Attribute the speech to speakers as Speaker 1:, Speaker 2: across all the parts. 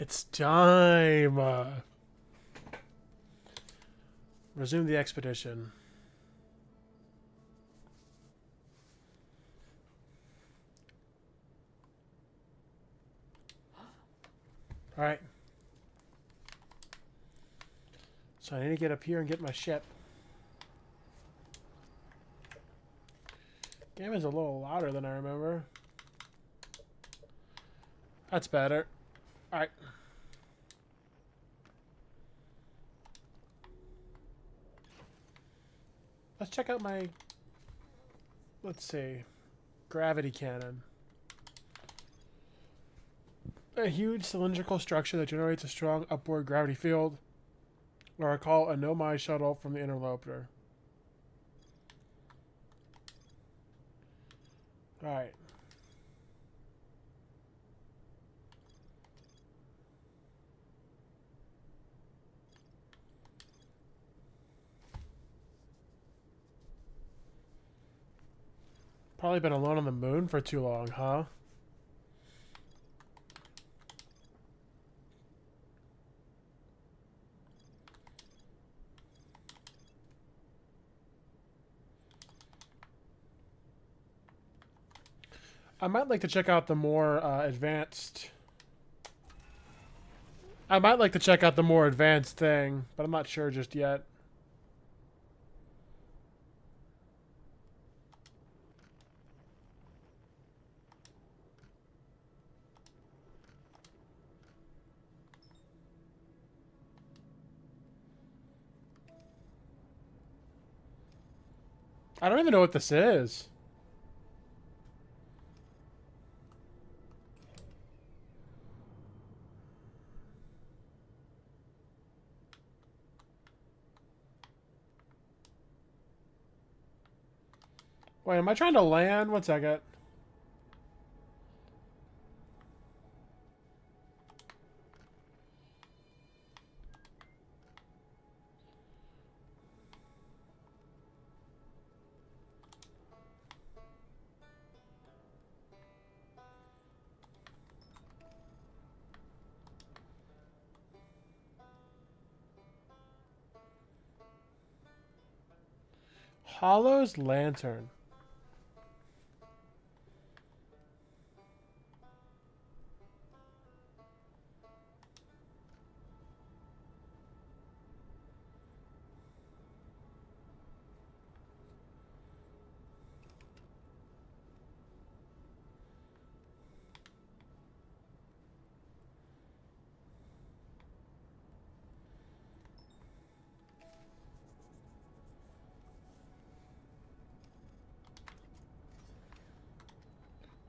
Speaker 1: It's time. Resume the expedition. All right. So I need to get up here and get my ship. Game is a little louder than I remember. That's better. All right. Let's check out my, let's see, gravity cannon. A huge cylindrical structure that generates a strong upward gravity field, or I call a Nomai shuttle from the interloper. Alright. Probably been alone on the moon for too long, huh? I might like to check out the more advanced... I might like to check out the more advanced thing, but I'm not sure just yet. I don't even know what this is. Wait, am I trying to land? One second. Hollow's Lantern.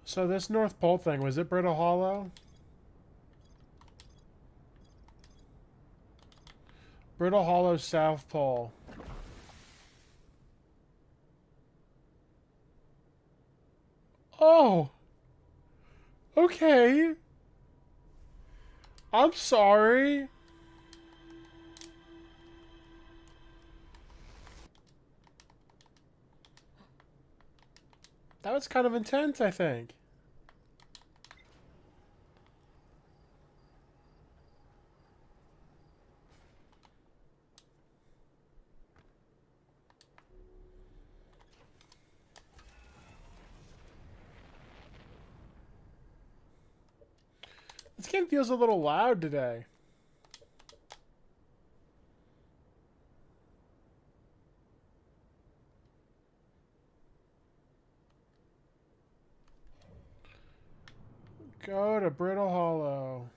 Speaker 1: So this North Pole thing, was it Brittle Hollow? Brittle Hollow South Pole. Oh! Okay. I'm sorry. That was kind of intense, I think. This game feels a little loud today. Go to Brittle Hollow.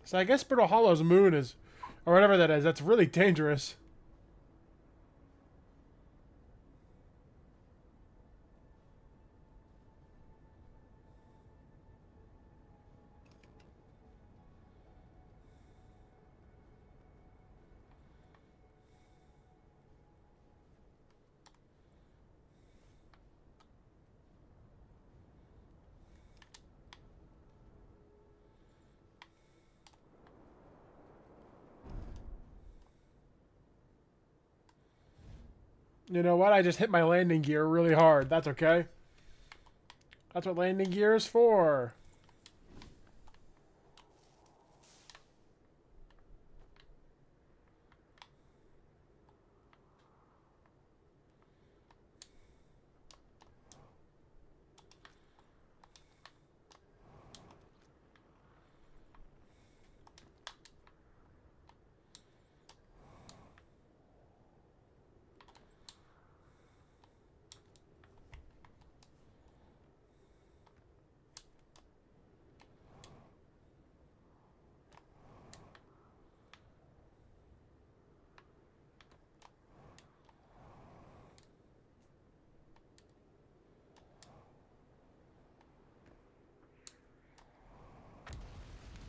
Speaker 1: So I guess Brittle Hollow's moon is, or whatever that is, that's really dangerous. You know what? I just hit my landing gear really hard. That's okay. That's what landing gear is for.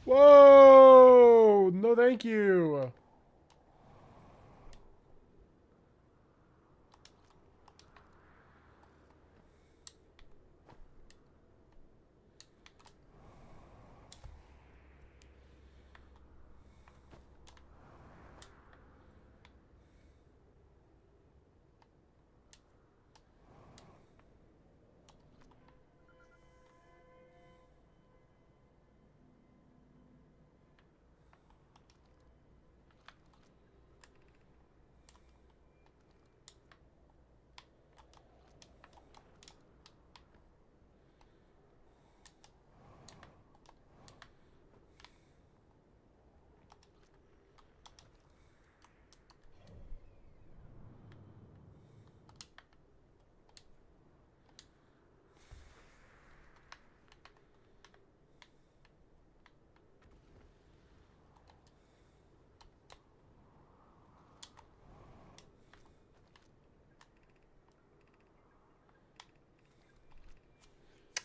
Speaker 1: Whoa! No, thank you.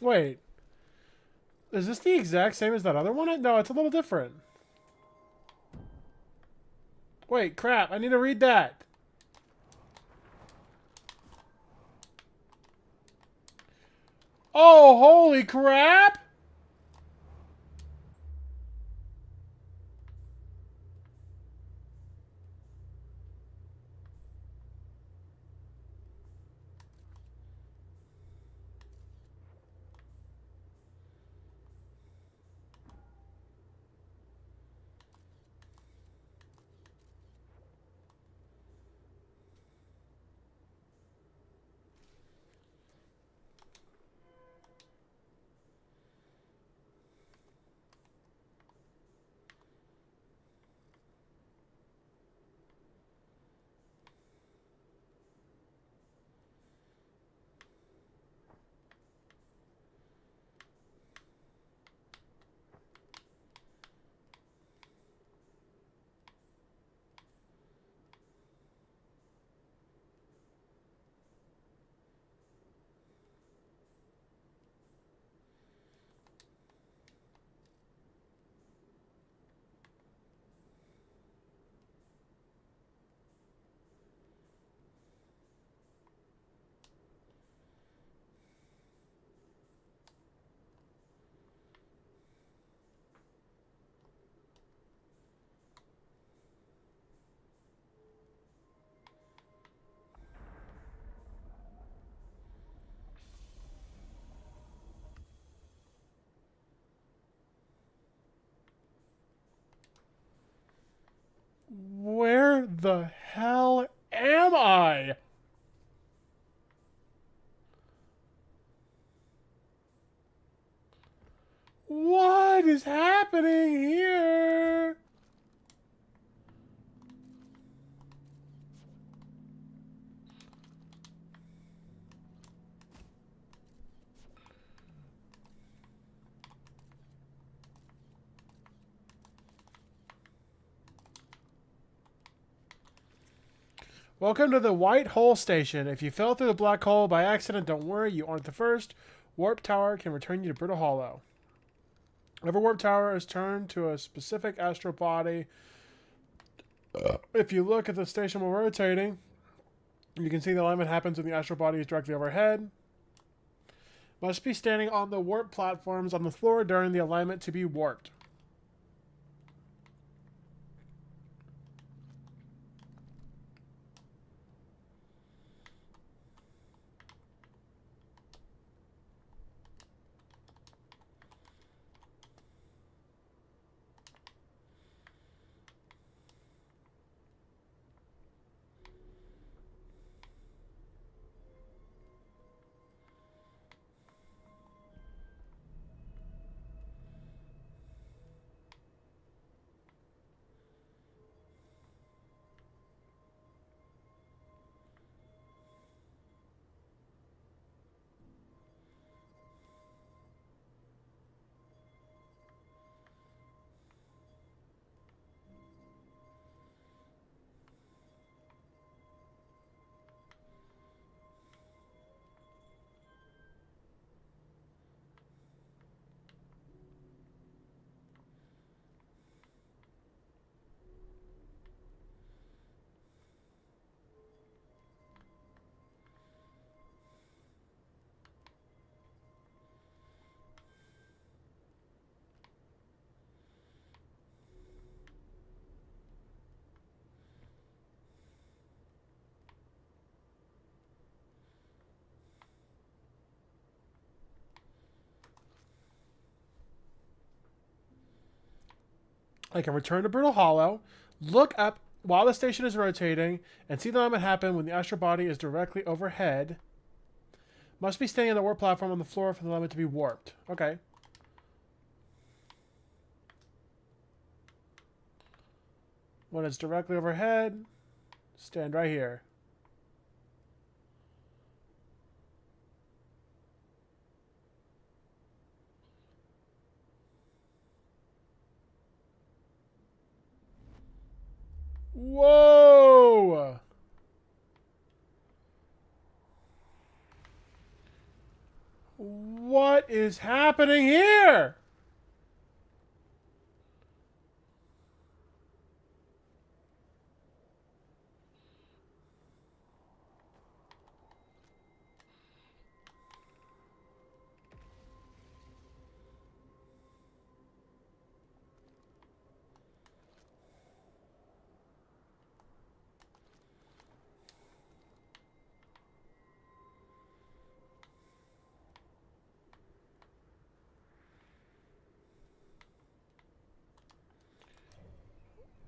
Speaker 1: Wait, is this the exact same as that other one? No, it's a little different. Wait, crap. I need to read that. Oh, holy crap! Where the hell am I? What is happening here? Welcome to the White Hole Station. If you fell through the black hole by accident, don't worry, you aren't the first. Warp Tower can return you to Brittle Hollow. Every warp tower is turned to a specific astral body. If you look at the station while rotating, you can see the alignment happens when the astral body is directly overhead. Must be standing on the warp platforms on the floor during the alignment to be warped. I can return to Brittle Hollow, look up while the station is rotating, and see the alignment happen when the astral body is directly overhead. Must be staying on the warp platform on the floor for the alignment to be warped. Okay. When it's directly overhead, stand right here. Whoa! What is happening here?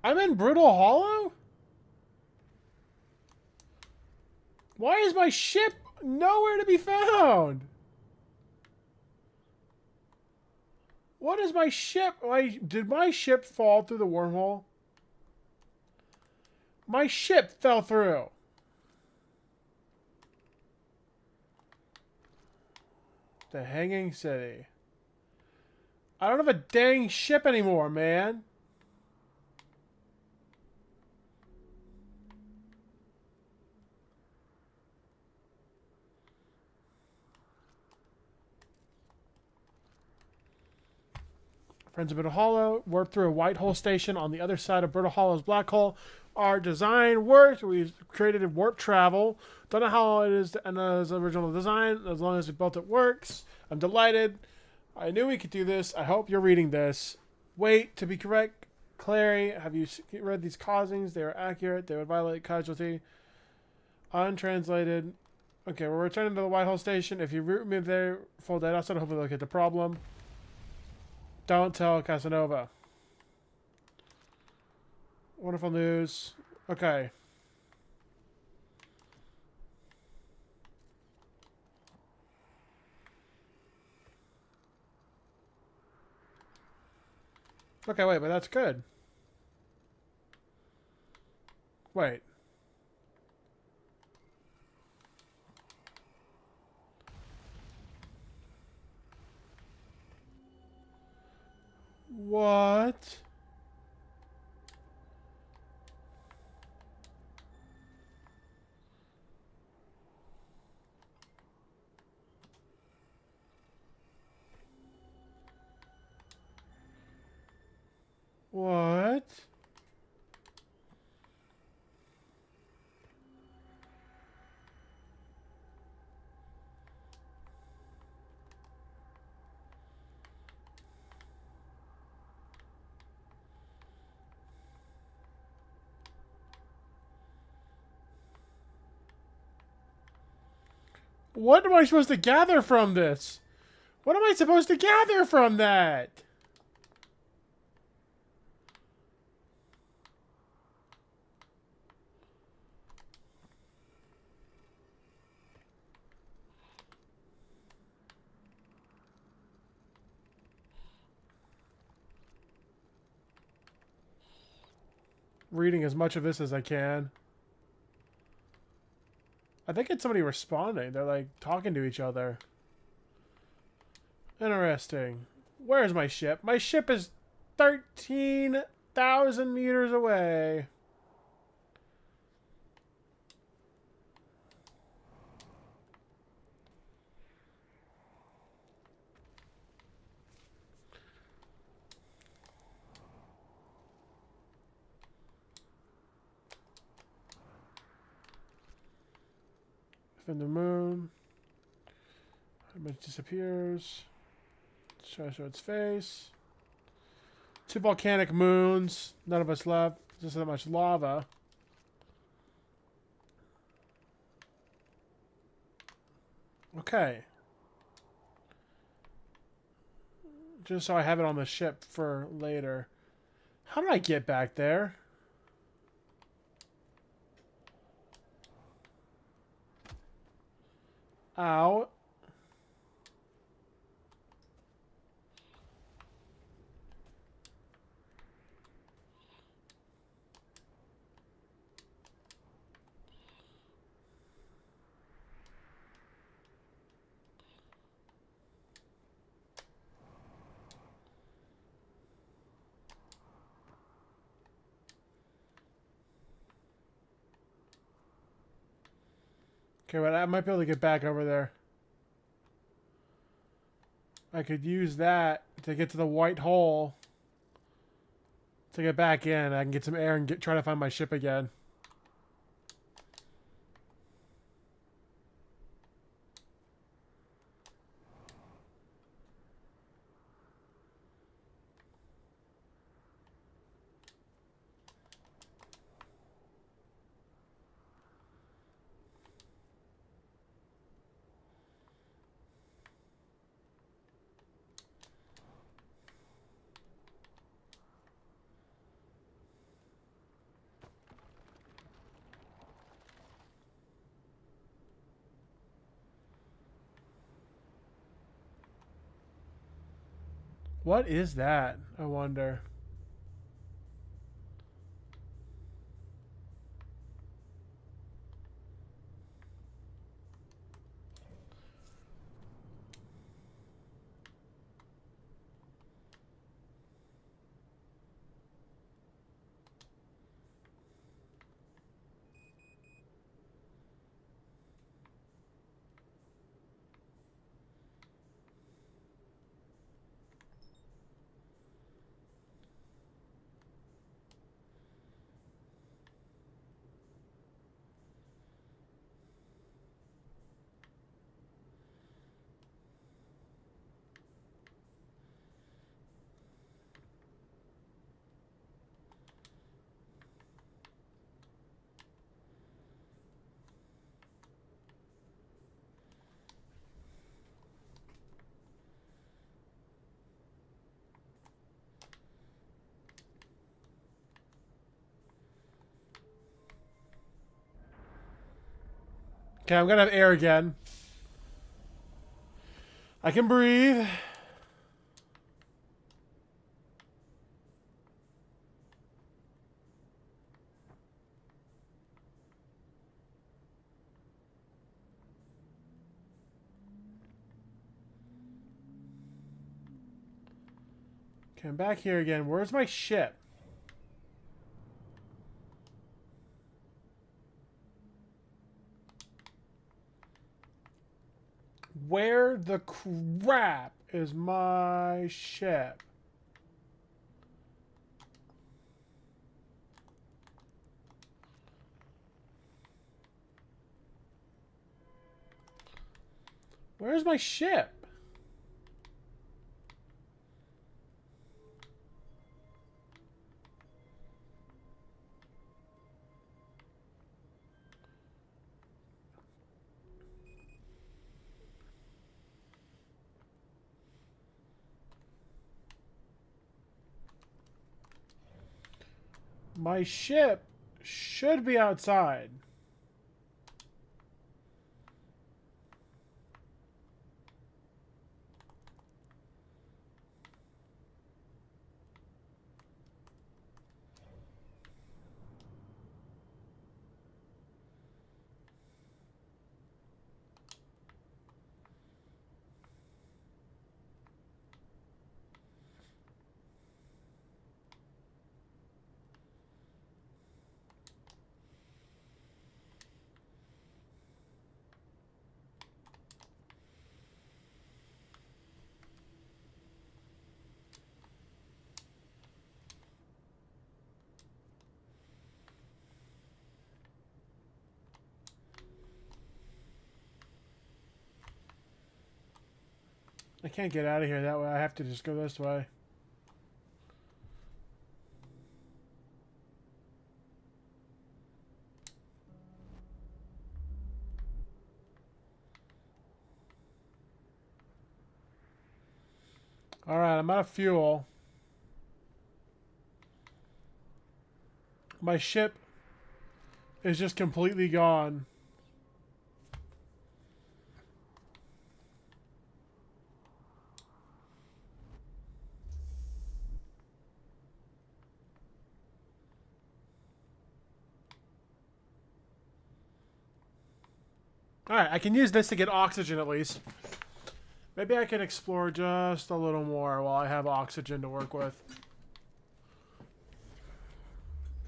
Speaker 1: I'm in Brittle Hollow? Why is my ship nowhere to be found? What is my ship? Did my ship fall through the wormhole? My ship fell through. The Hanging City. I don't have a dang ship anymore, man. Friends of Brittle Hollow, warp through a white hole station on the other side of Brittle Hollow's black hole. Our design worked. We've created a warp travel. Don't know how it is in his original design. As long as we built it works. I'm delighted. I knew we could do this. I hope you're reading this. Wait, to be correct, Clary, have you read these causings? They are accurate. They would violate casualty. Untranslated. Okay, we're returning to the white hole station. If you root me there, full dead outside, hopefully they'll get the problem. Don't tell Casanova. Wonderful news. Okay. Okay, wait, but that's good. Wait. What? What? What am I supposed to gather from this? What am I supposed to gather from that? Reading as much of this as I can. I think it's somebody responding. They're like talking to each other. Interesting. Where's my ship? My ship is 13,000 meters away. From the moon. It disappears. Show its face. 2 volcanic moons. None of us left. Just that much lava. Okay. Just so I have it on the ship for later. How did I get back there? Ow. Okay, but I might be able to get back over there. I could use that to get to the white hole. To get back in, I can get some air and try to find my ship again. What is that? I wonder. Okay, I'm gonna have air again. I can breathe. Okay, I'm back here again. Where's my ship? Where the crap is my ship? Where's my ship? My ship should be outside. I can't get out of here that way. I have to just go this way. Alright, I'm out of fuel. My ship is just completely gone. Alright, I can use this to get oxygen at least. Maybe I can explore just a little more while I have oxygen to work with.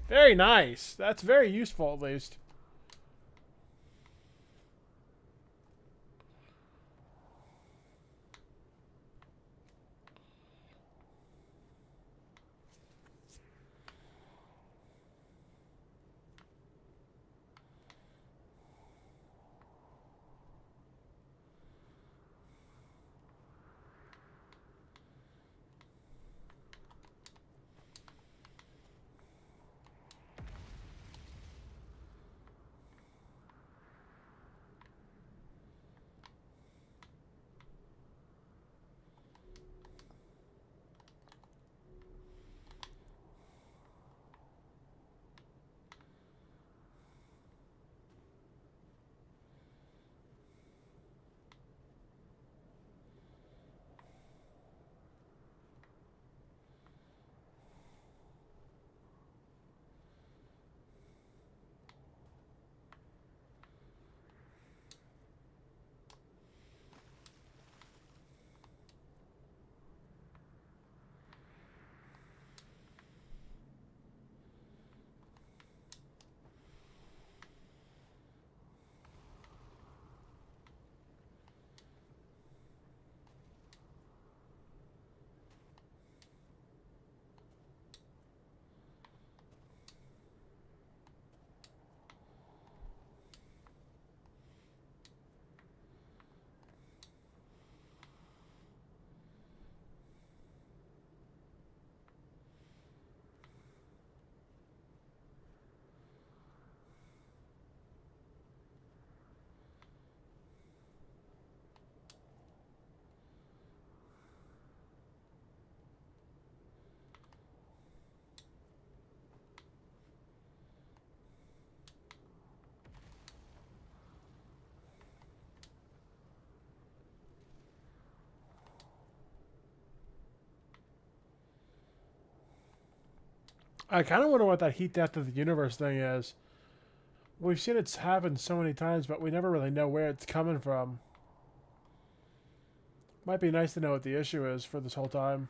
Speaker 1: Very nice. That's very useful, at least. I kind of wonder what that heat death of the universe thing is. We've seen it's happened so many times, but we never really know where it's coming from. Might be nice to know what the issue is for this whole time.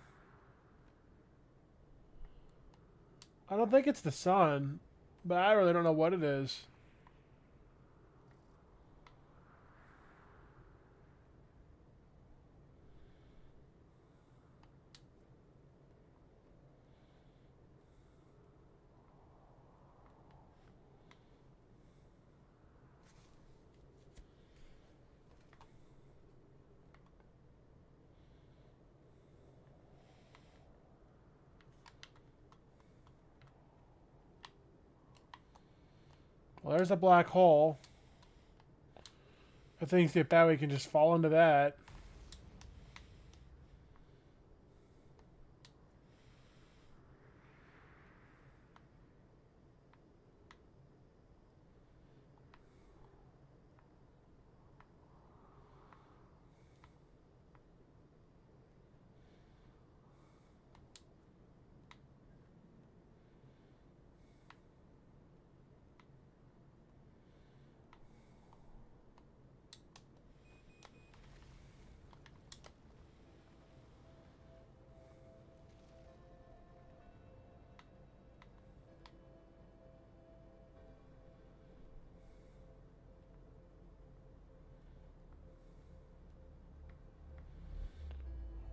Speaker 1: I don't think it's the sun, but I really don't know what it is. Well, there's a black hole. If things get bad, we can just fall into that.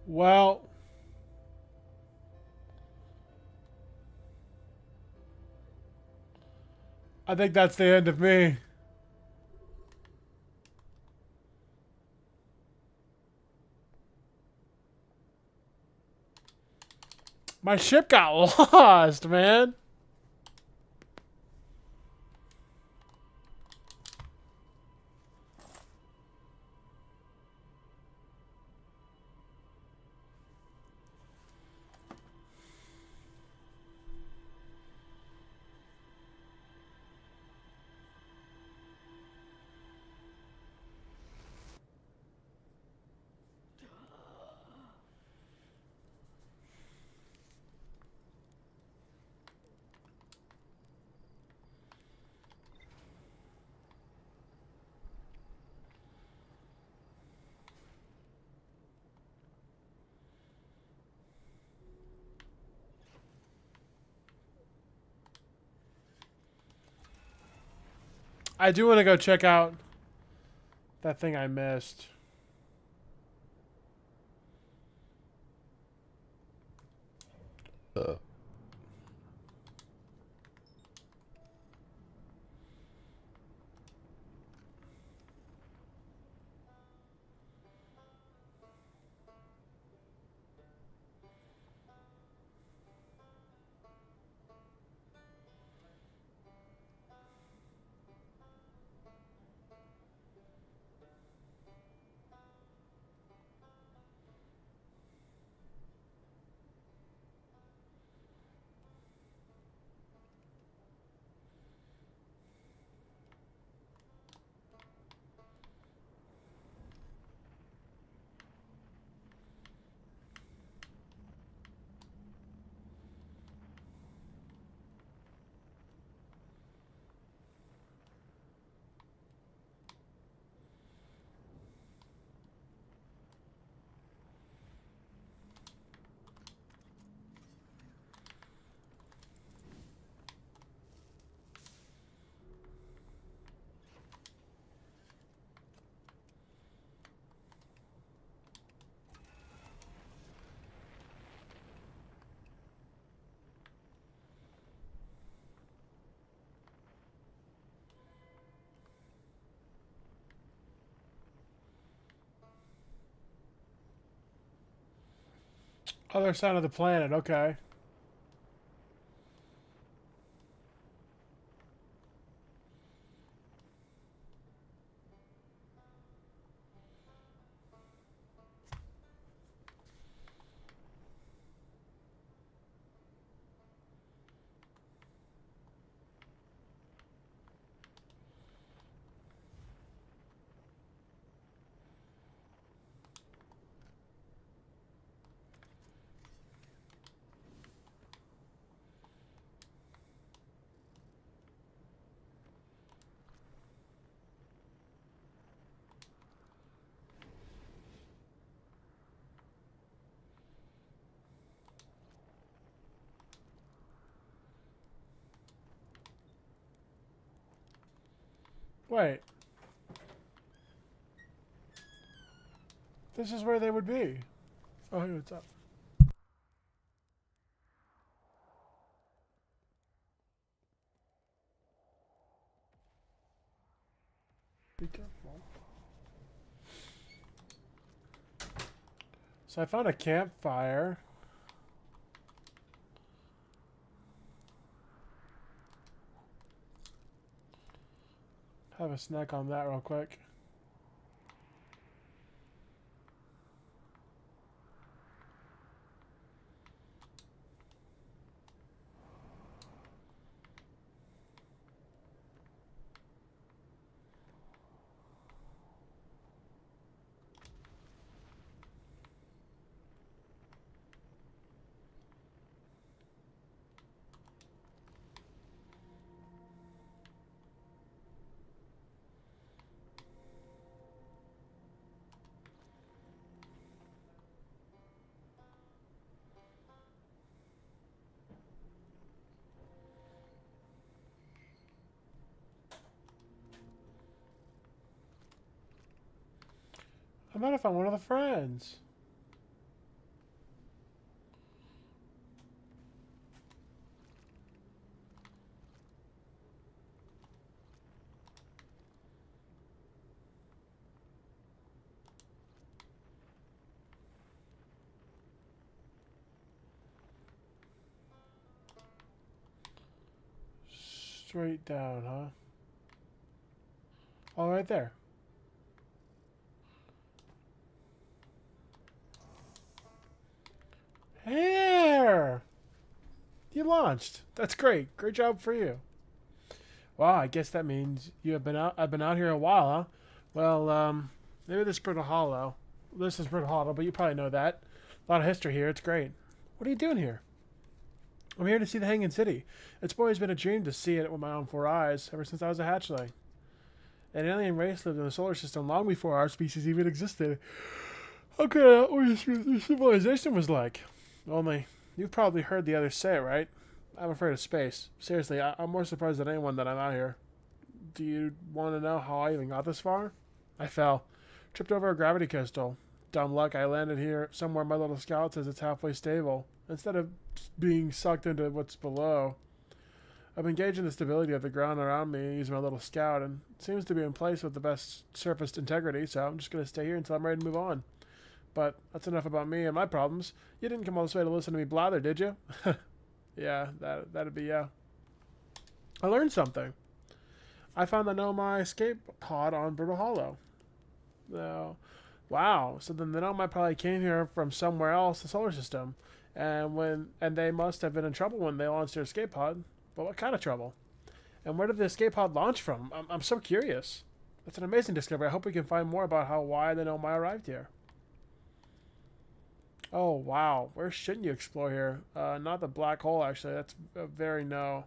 Speaker 1: Well, I think that's the end of me. My ship got lost, man. I do want to go check out that thing I missed. Other side of the planet, okay. Wait. This is where they would be. Oh, hey, what's up? Be careful. So I found a campfire. Have a snack on that real quick. I might have found one of the friends. Straight down, huh? Oh, right there. Here! You launched. That's great. Great job for you. Wow, I guess that means you have been out. I've been out here a while, huh? Well, maybe this is Brittle Hollow. This is Brittle Hollow, but you probably know that. A lot of history here. It's great. What are you doing here? I'm here to see the Hanging City. It's always been a dream to see it with my own 4 eyes, ever since I was a hatchling. An alien race lived in the solar system long before our species even existed. How could I not wish what their civilization was like? Only, you've probably heard the others say it, right? I'm afraid of space. Seriously, I'm more surprised than anyone that I'm out here. Do you want to know how I even got this far? I fell. Tripped over a gravity crystal. Dumb luck, I landed here somewhere my little scout says it's halfway stable, instead of being sucked into what's below. I've been gauging the stability of the ground around me using my little scout, and it seems to be in place with the best surface integrity, so I'm just going to stay here until I'm ready to move on. But that's enough about me and my problems. You didn't come all this way to listen to me blather, did you? Yeah, that'd be yeah. I learned something. I found the Nomai escape pod on Brittle Hollow. Uh, wow. So then the Nomai probably came here from somewhere else, the solar system, and they must have been in trouble when they launched their escape pod. But what kind of trouble? And where did the escape pod launch from? I'm so curious. That's an amazing discovery. I hope we can find more about why the Nomai arrived here. Oh wow, where shouldn't you explore here? Not the black hole, actually. That's a very no.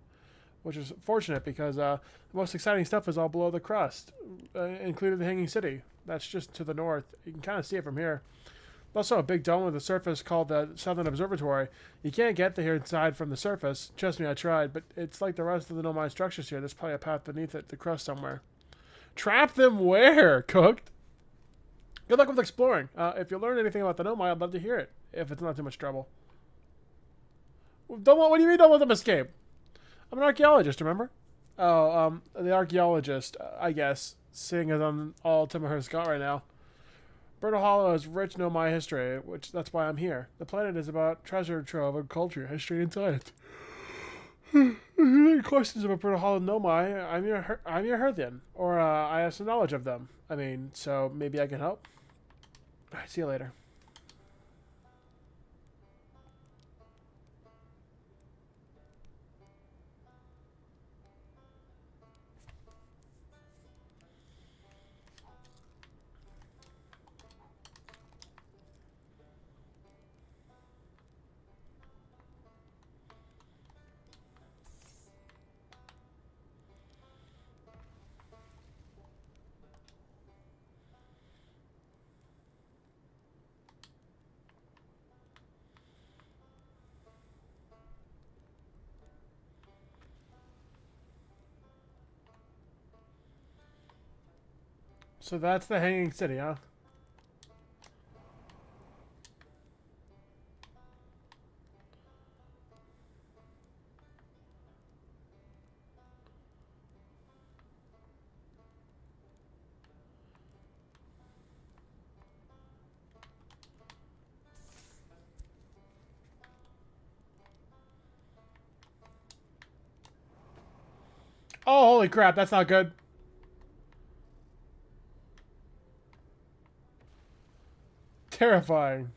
Speaker 1: Which is fortunate because the most exciting stuff is all below the crust, including the Hanging City. That's just to the north. You can kind of see it from here. Also, a big dome with a surface called the Southern Observatory. You can't get here inside from the surface. Trust me, I tried, but it's like the rest of the Nomai structures here. There's probably a path beneath it, the crust somewhere. Trap them where? Cooked? Good luck with exploring. If you learn anything about the Nomai, I'd love to hear it, if it's not too much trouble. What do you mean don't let them escape? I'm an archaeologist, remember? Oh, the archaeologist, I guess, seeing as I'm all Timber Scott right now. Brittle Hollow has rich Nomai history, that's why I'm here. The planet is about treasure trove of culture, history, and science. If you have any questions about Brittle Hollow Nomai, I'm your Herthian, or I have some knowledge of them. I mean, so maybe I can help. Alright, see you later. So that's the Hanging City, huh? Oh, holy crap, that's not good. Terrifying.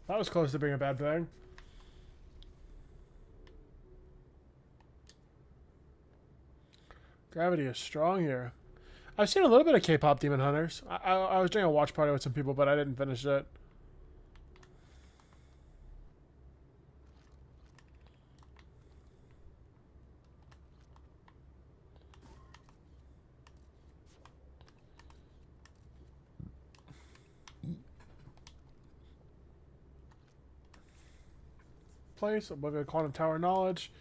Speaker 1: That was close to being a bad thing. Gravity is strong here. I've seen a little bit of K-pop Demon Hunters. I was doing a watch party with some people, but I didn't finish it. Place, Oblivion Quantum Tower Knowledge.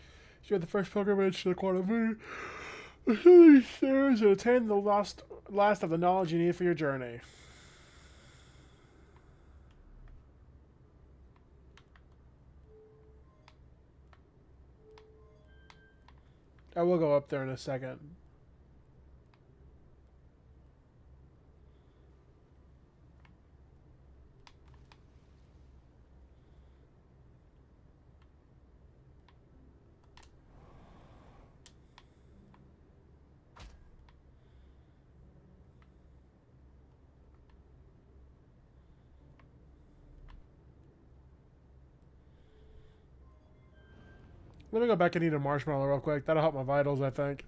Speaker 1: You're the first pilgrimage to the Quantum Moon. Stairs and attain the last of the knowledge you need for your journey. I will go up there in a second. Let me go back and eat a marshmallow real quick. That'll help my vitals, I think.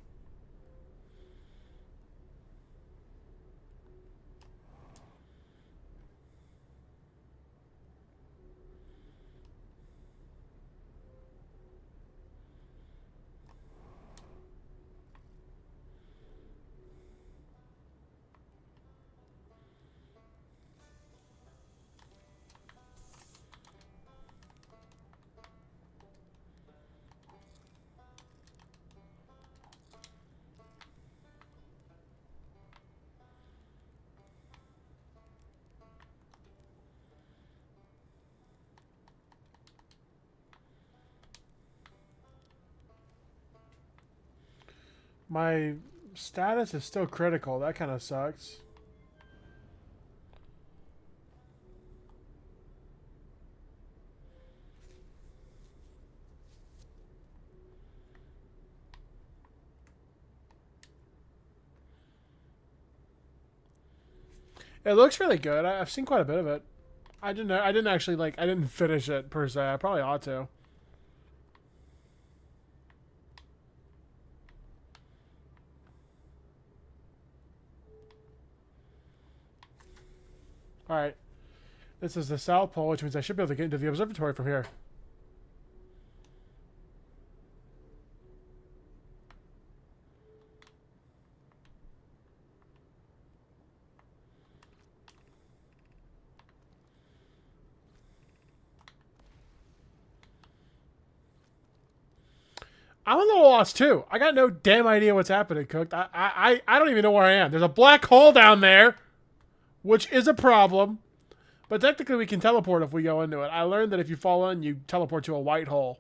Speaker 1: My status is still critical. That kind of sucks. It looks really good. I've seen quite a bit of it. I didn't actually like. I didn't finish it per se. I probably ought to. All right. This is the South Pole, which means I should be able to get into the observatory from here. I'm a little lost too. I got no damn idea what's happening, Cooked. I don't even know where I am. There's a black hole down there, which is a problem. But technically we can teleport if we go into it. I learned that if you fall in, you teleport to a white hole.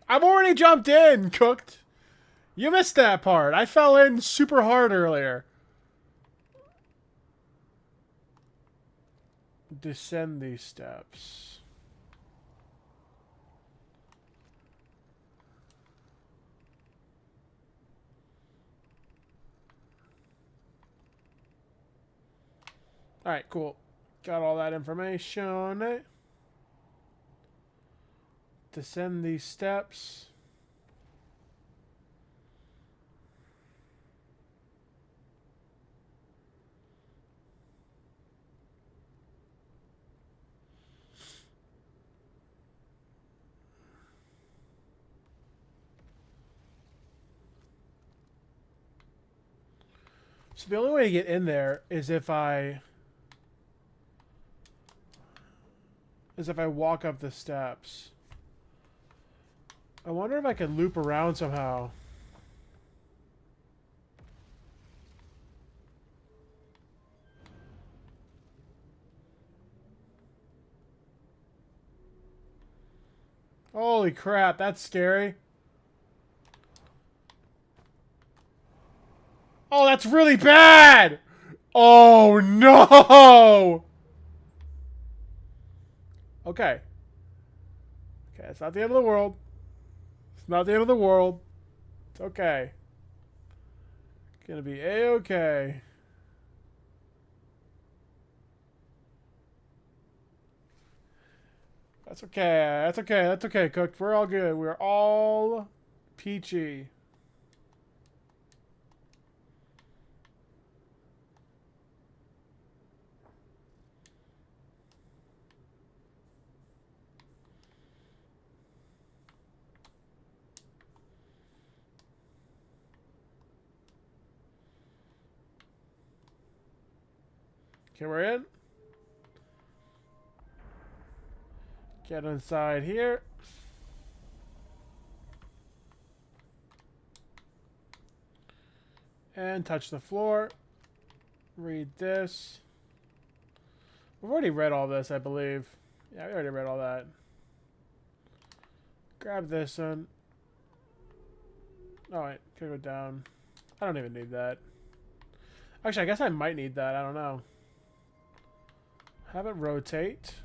Speaker 1: I've already jumped in, Cooked. You missed that part. I fell in super hard earlier. Descend these steps. Alright, cool. Got all that information. Descend these steps. So the only way to get in there is if I walk up the steps. I wonder if I could loop around somehow. Holy crap, that's scary. Oh, that's really bad! Oh, no! Okay. Okay, it's not the end of the world. It's not the end of the world. It's okay. It's gonna be A-okay. That's okay. That's okay. That's okay, Cooked. We're all good. We're all peachy. Okay, we're in. Get inside here. And touch the floor. Read this. We've already read all this, I believe. Yeah, we already read all that. Grab this one. Oh, wait. Could go down. I don't even need that. Actually, I guess I might need that. I don't know. Have it rotate.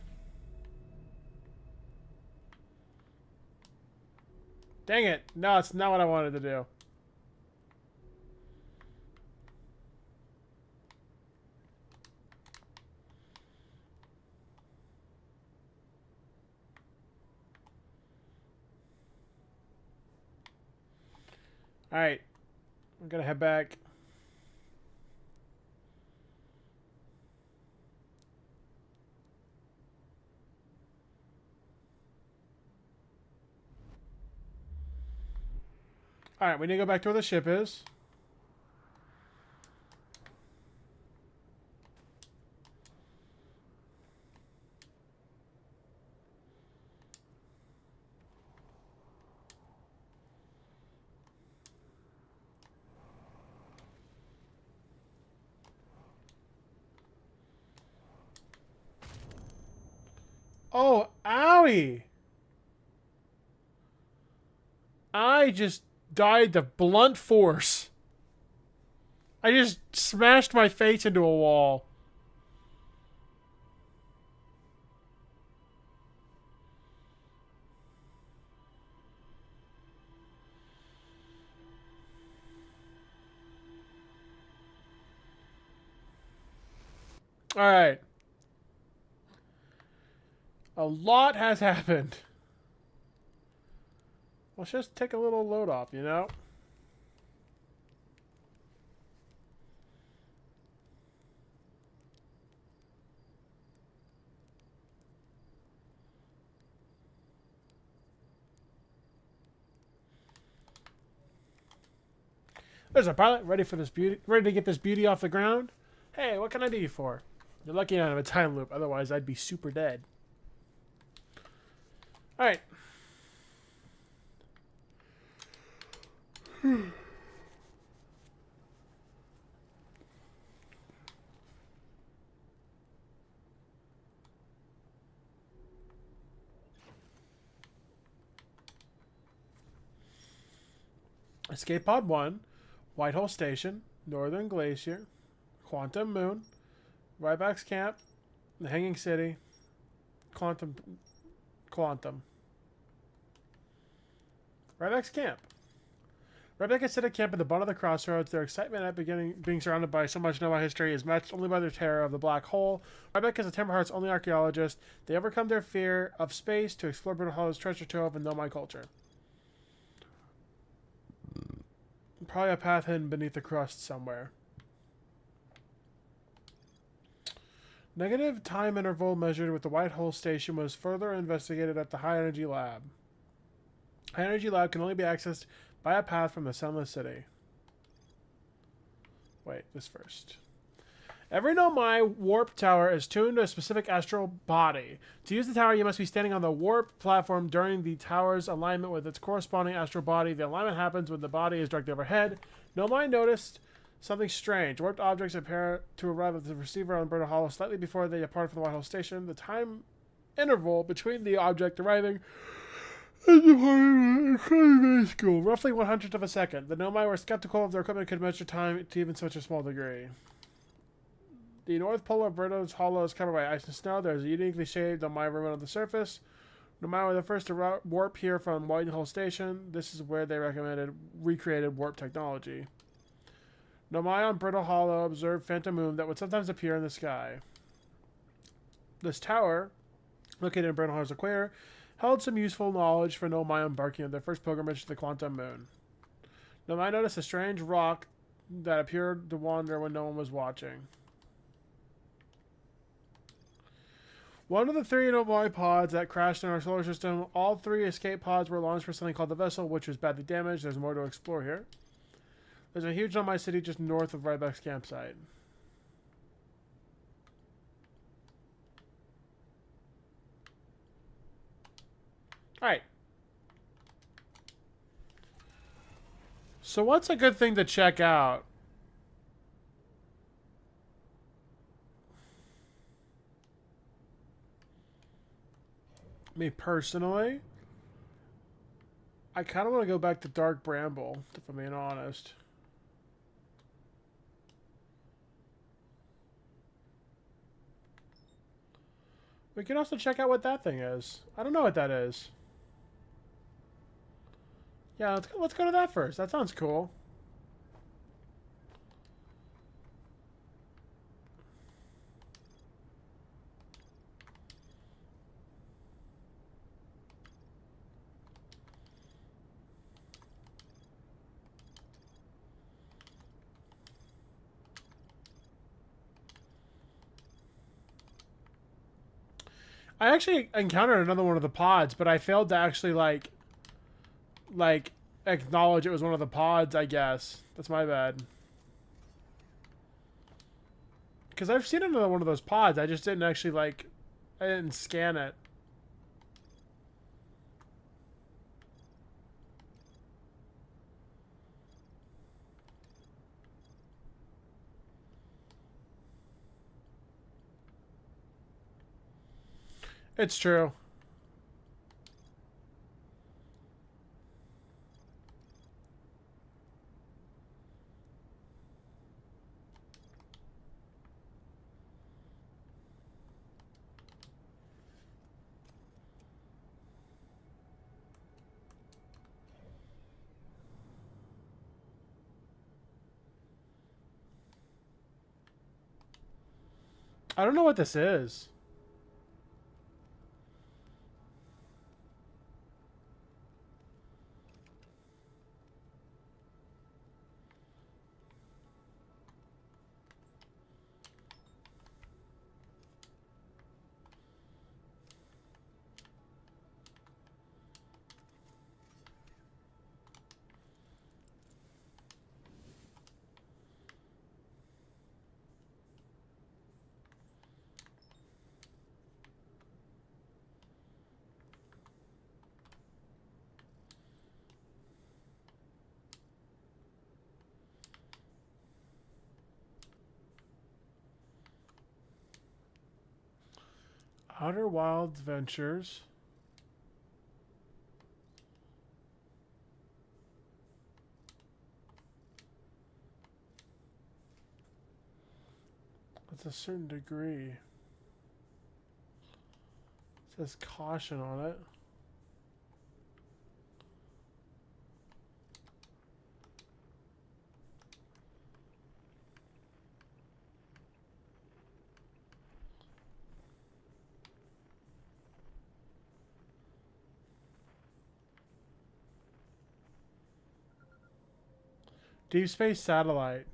Speaker 1: Dang it. No, it's not what I wanted to do. Alright. I'm gonna head back. Alright, we need to go back to where the ship is. Oh, Wowie! I just died to blunt force. I just smashed my face into a wall. Alright. A lot has happened. Let's just take a little load off, you know? There's a pilot ready for this beauty, ready to get this beauty off the ground. Hey, what can I do you for? You're lucky I don't have a time loop, otherwise I'd be super dead. Alright. Escape Pod 1, Whitehall Station, Northern Glacier, Quantum Moon, Ryback's Camp, The Hanging City, Quantum. Ryback's Camp. Ryback is set at camp at the bottom of the crossroads. Their excitement at being surrounded by so much Nomai history is matched only by their terror of the black hole. Ryback is a Timber Heart's only archaeologist. They overcome their fear of space to explore Brittle Hollow's treasure trove and Nomai culture. Probably a path hidden beneath the crust somewhere. Negative time interval measured with the White Hole Station was further investigated at the High Energy Lab. High Energy Lab can only be accessed by a path from the Sunless City. Wait, this first. Every Nomai warp tower is tuned to a specific astral body. To use the tower, you must be standing on the warp platform during the tower's alignment with its corresponding astral body. The alignment happens when the body is directly overhead. Nomai noticed something strange. Warped objects appear to arrive at the receiver on Brittle Hollow slightly before they depart from the White Hole Station. The time interval between the object arriving and departing is minuscule, roughly 1/100th of a second. The Nomai were skeptical if their equipment could measure time to even such a small degree. The North Pole of Brittle Hollow is covered by ice and snow. There is a uniquely shaded Nomai rim on the surface. Nomai were the first to warp here from White Hole Station. This is where they recreated warp technology. Nomai on Brittle Hollow observed phantom moon that would sometimes appear in the sky. This tower, located in Brittle Hollow's equator, held some useful knowledge for Nomai embarking on their first pilgrimage to the Quantum Moon. Nomai noticed a strange rock that appeared to wander when no one was watching. One of the 3 Nomai pods that crashed in our solar system, all 3 escape pods were launched for something called the Vessel, which was badly damaged. There's more to explore here. There's a huge Nomai city just north of Ryback's campsite. Alright. So what's a good thing to check out? Me personally, I kind of want to go back to Dark Bramble, if I'm being honest. We can also check out what that thing is. I don't know what that is. Yeah, let's go to that first. That sounds cool. I actually encountered another one of the pods, but I failed to actually like acknowledge it was one of the pods, I guess. That's my bad. Because I've seen another one of those pods. I just didn't actually I didn't scan it. It's true. I don't know what this is. Outer Wilds Ventures. With a certain degree. It says caution on it. Deep Space Satellite.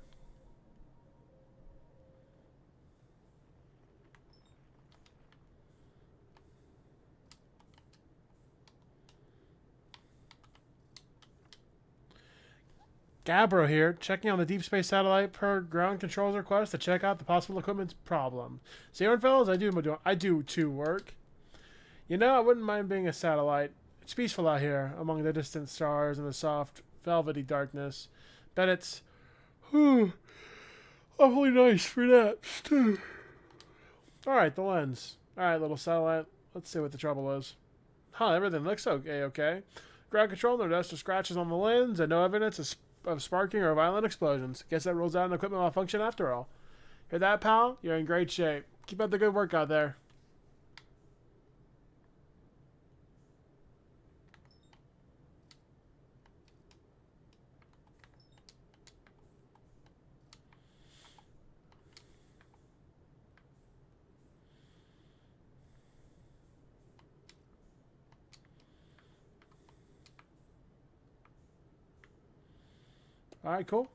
Speaker 1: Gabbro here, checking on the Deep Space Satellite per ground control's request to check out the possible equipment's problem. See, fellas, I do too work. You know, I wouldn't mind being a satellite. It's peaceful out here, among the distant stars and the soft, velvety darkness. Bet it's, awfully nice for that, too. Alright, the lens. Alright, little satellite. Let's see what the trouble is. Huh, everything looks okay. Ground control, no dust or scratches on the lens, and no evidence of sparking or violent explosions. Guess that rules out an equipment malfunction after all. Hear that, pal? You're in great shape. Keep up the good work out there. Alright, cool.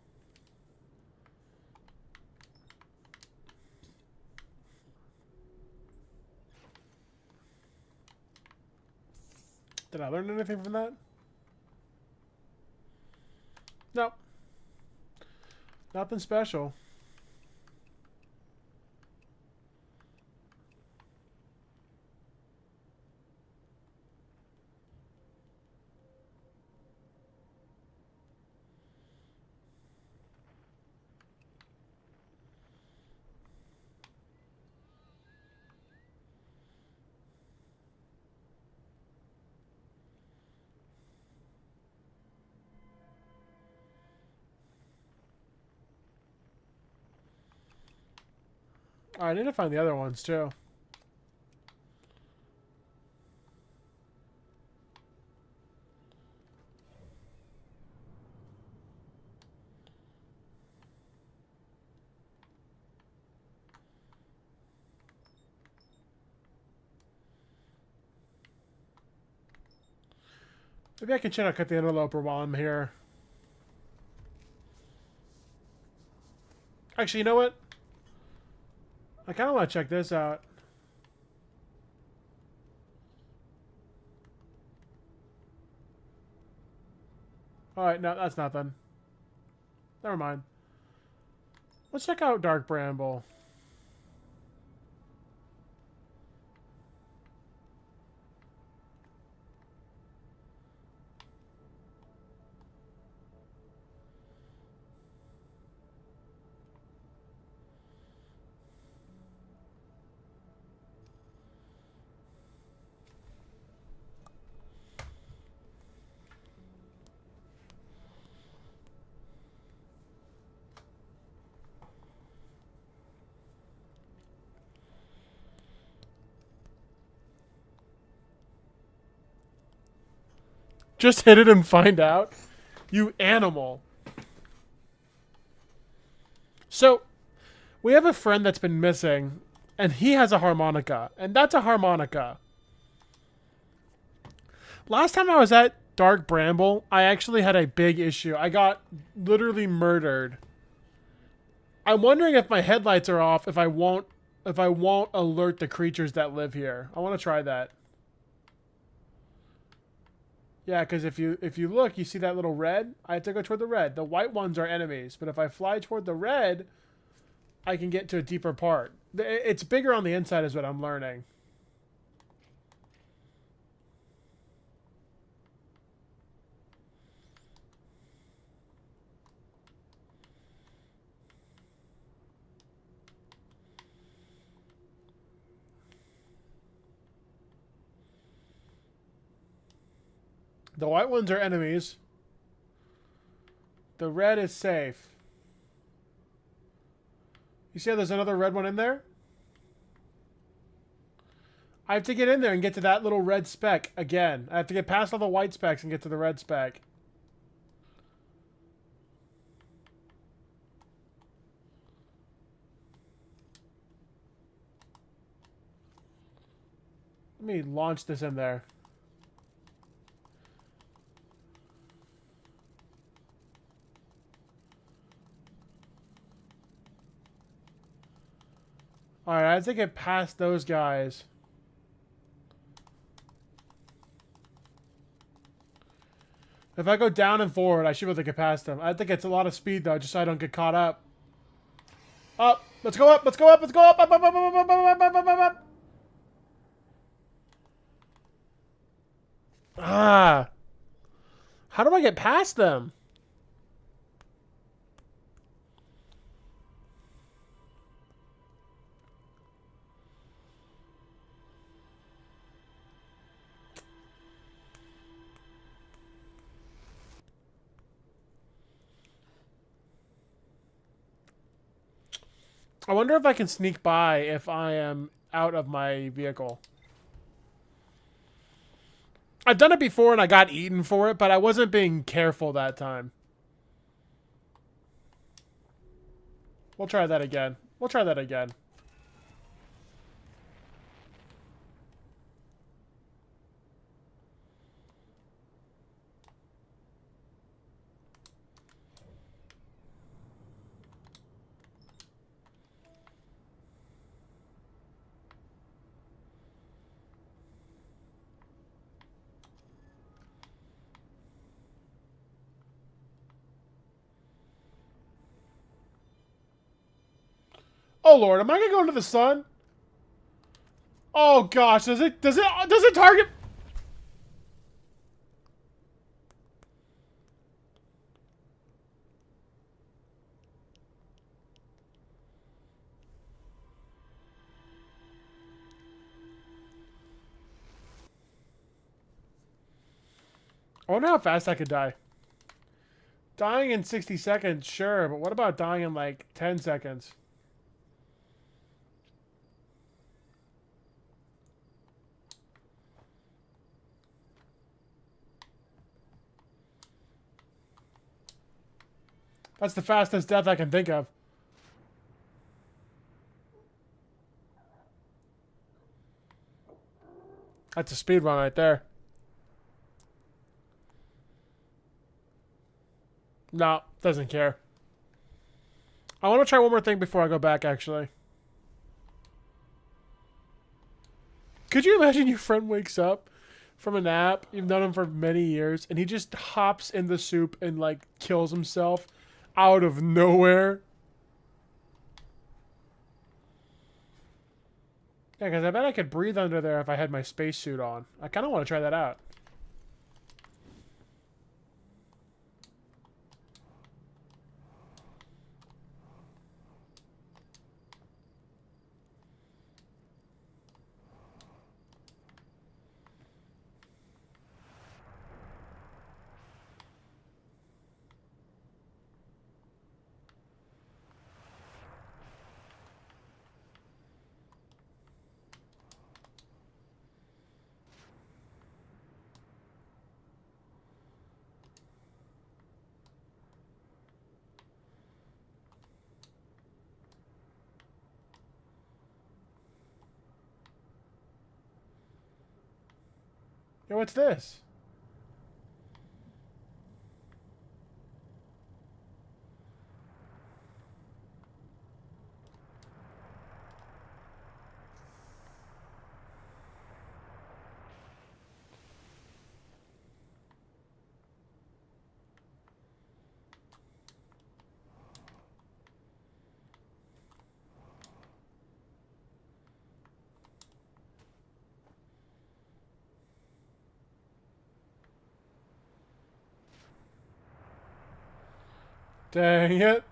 Speaker 1: Did I learn anything from that? Nope. Nothing special. I need to find the other ones too. Maybe I can check out the interloper while I'm here. Actually, you know what? I kind of want to check this out. Alright, no, that's nothing. Never mind. Let's check out Dark Bramble. Just hit it and find out. You animal. So, we have a friend that's been missing. And he has a harmonica. And that's a harmonica. Last time I was at Dark Bramble, I actually had a big issue. I got literally murdered. I'm wondering if my headlights are off, if I won't alert the creatures that live here. I want to try that. Yeah, because if you look, you see that little red? I have to go toward the red. The white ones are enemies, but if I fly toward the red, I can get to a deeper part. It's bigger on the inside is what I'm learning. The white ones are enemies. The red is safe. You see how there's another red one in there? I have to get in there and get to that little red speck again. I have to get past all the white specks and get to the red speck. Let me launch this in there. Alright, I have to get past those guys. If I go down and forward, I should be able to get past them. I think it's a lot of speed, though, just so I don't get caught up. Up! Let's go up! Let's go up! Let's go up! Up, up, up, up, up, up, up, up, up, up. Ah! How do I get past them? I wonder if I can sneak by if I am out of my vehicle. I've done it before and I got eaten for it, but I wasn't being careful that time. We'll try that again. We'll try that again. Oh Lord, am I gonna go into the sun? Oh gosh, does it target? I wonder how fast I could die. Dying in 60 seconds, sure, but what about dying in like 10 seconds? That's the fastest death I can think of. That's a speed run right there. No, doesn't care. I want to try one more thing before I go back, actually. Could you imagine your friend wakes up from a nap, you've known him for many years, and he just hops in the soup and, like, kills himself out of nowhere? Yeah, because I bet I could breathe under there if I had my spacesuit on. I kind of want to try that out. Hey, what's this? Dang it.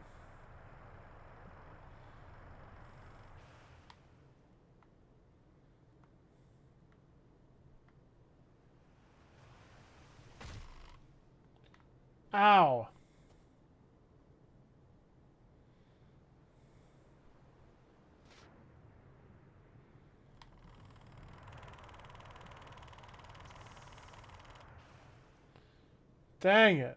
Speaker 1: Ow. Dang it.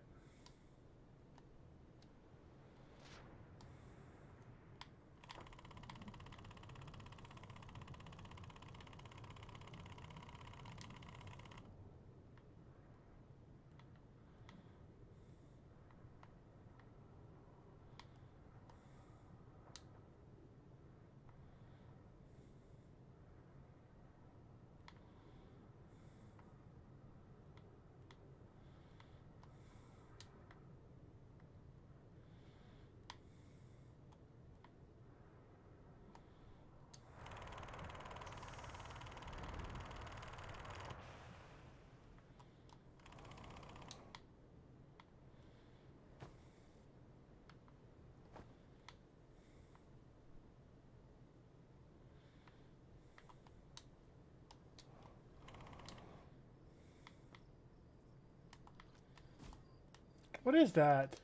Speaker 1: What is that?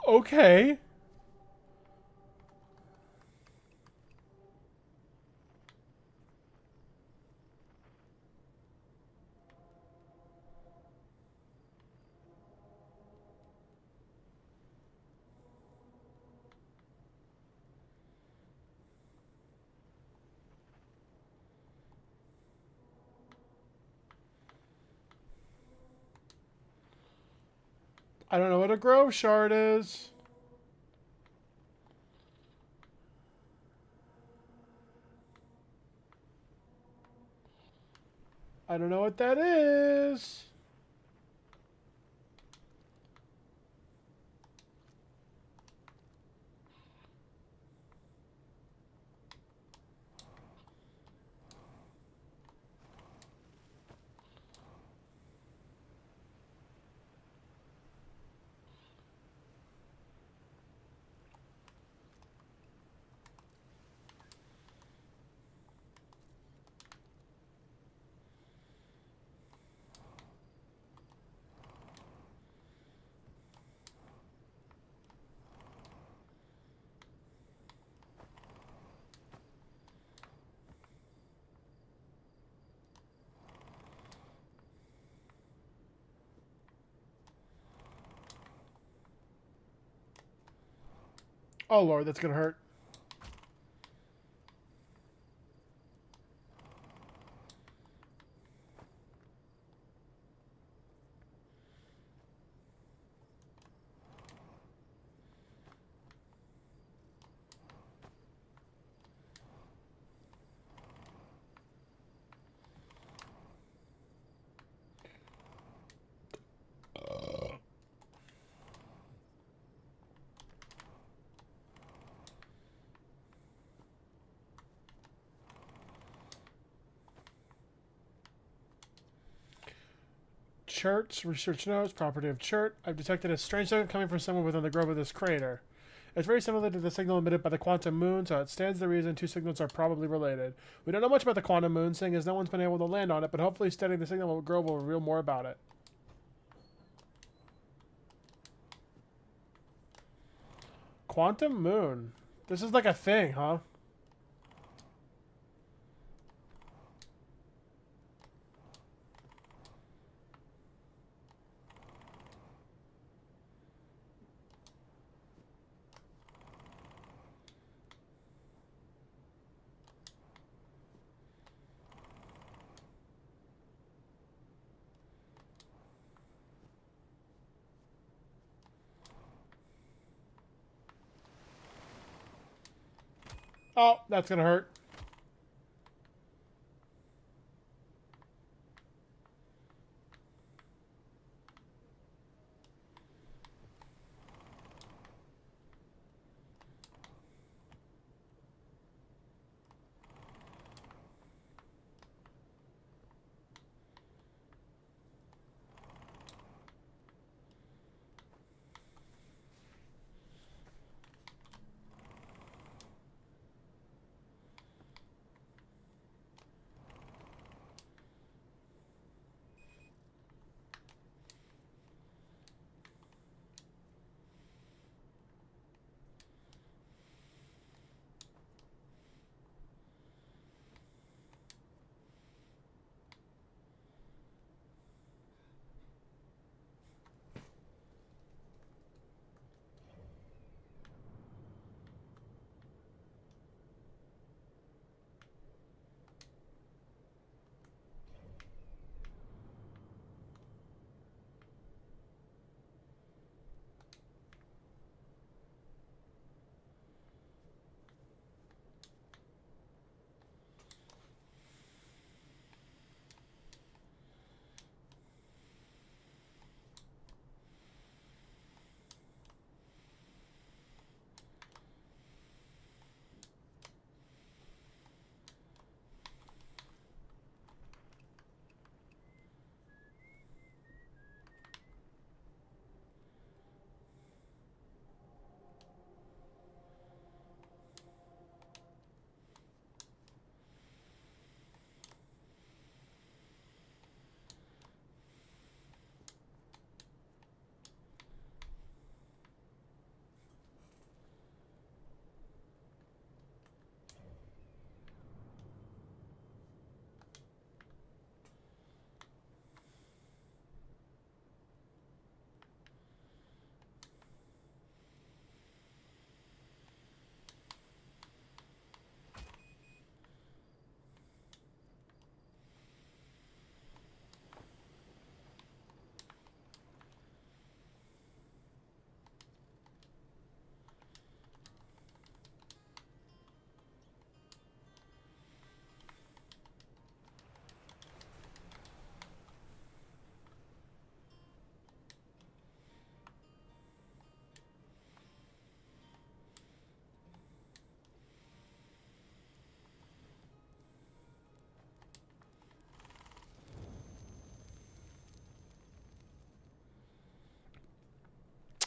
Speaker 1: Okay. I don't know what a grove shard is. I don't know what that is. Oh lord, that's gonna hurt. Chert, research notes, property of Chert. I've detected a strange signal coming from someone within the grove of this crater. It's very similar to the signal emitted by the quantum moon, so it stands to reason two signals are probably related. We don't know much about the quantum moon, seeing as no one's been able to land on it, but hopefully studying the signal grove will reveal more about it. Quantum moon. This is like a thing, huh? Oh, that's gonna hurt.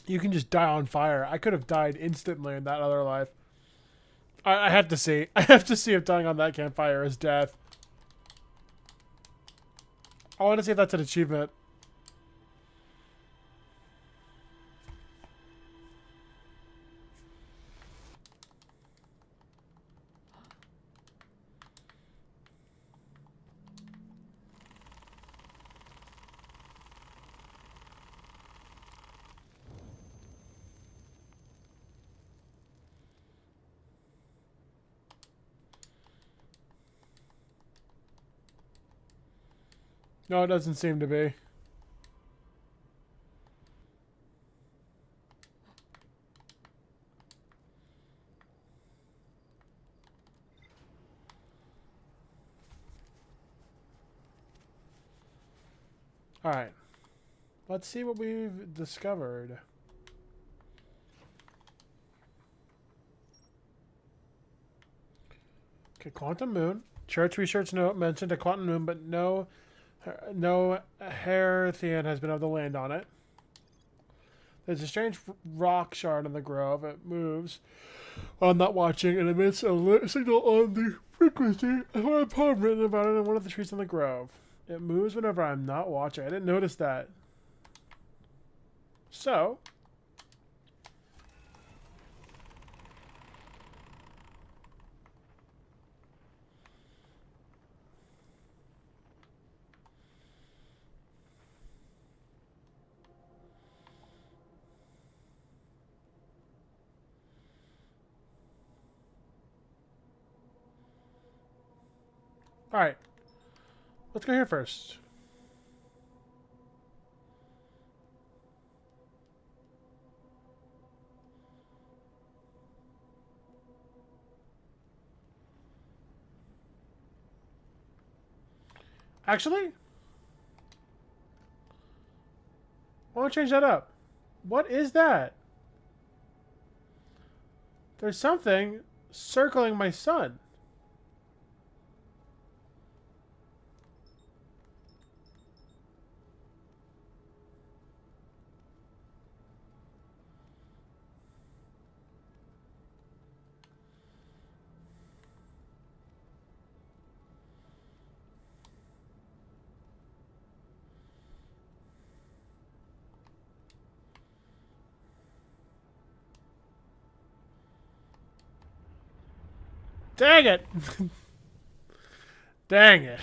Speaker 1: You can just die on fire. I could have died instantly in that other life. I have to see. I have to see if dying on that campfire is death. I want to see if that's an achievement. No, it doesn't seem to be. Alright. Let's see what we've discovered. Okay, Quantum Moon. Church research note mentioned a Quantum Moon, but no Herathian has been able to land on it. There's a strange rock shard in the grove. It moves while I'm not watching and emits a signal on the frequency of a poem written about it in one of the trees in the grove. It moves whenever I'm not watching. I didn't notice that. So, alright. Let's go here first. Actually, why don't I change that up? What is that? There's something circling my sun. Dang it! Dang it.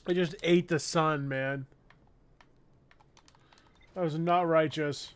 Speaker 1: I just ate the sun, man. That was not righteous.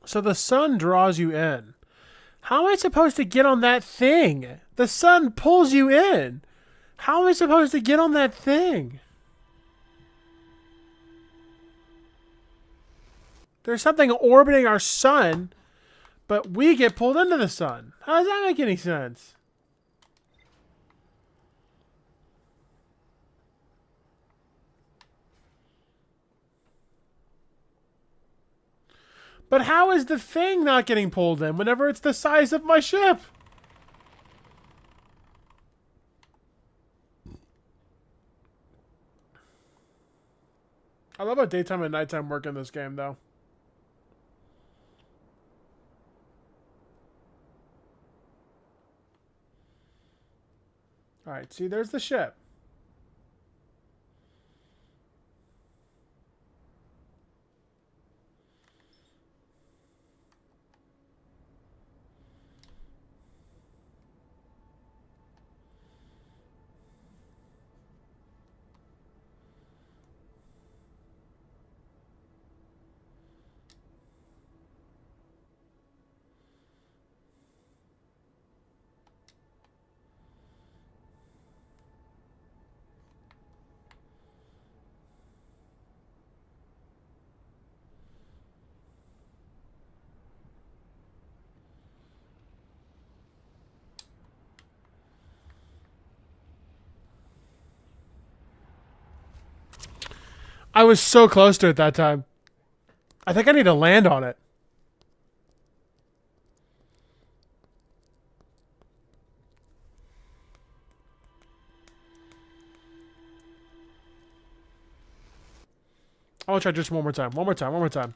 Speaker 1: So the sun draws you in. How am I supposed to get on that thing? The sun pulls you in. How am I supposed to get on that thing? There's something orbiting our sun, but we get pulled into the sun. How does that make any sense? But how is the thing not getting pulled in whenever it's the size of my ship? I love how daytime and nighttime work in this game, though. Alright, see, there's the ship. I was so close to it that time. I think I need to land on it. I want to try just one more time. One more time. One more time.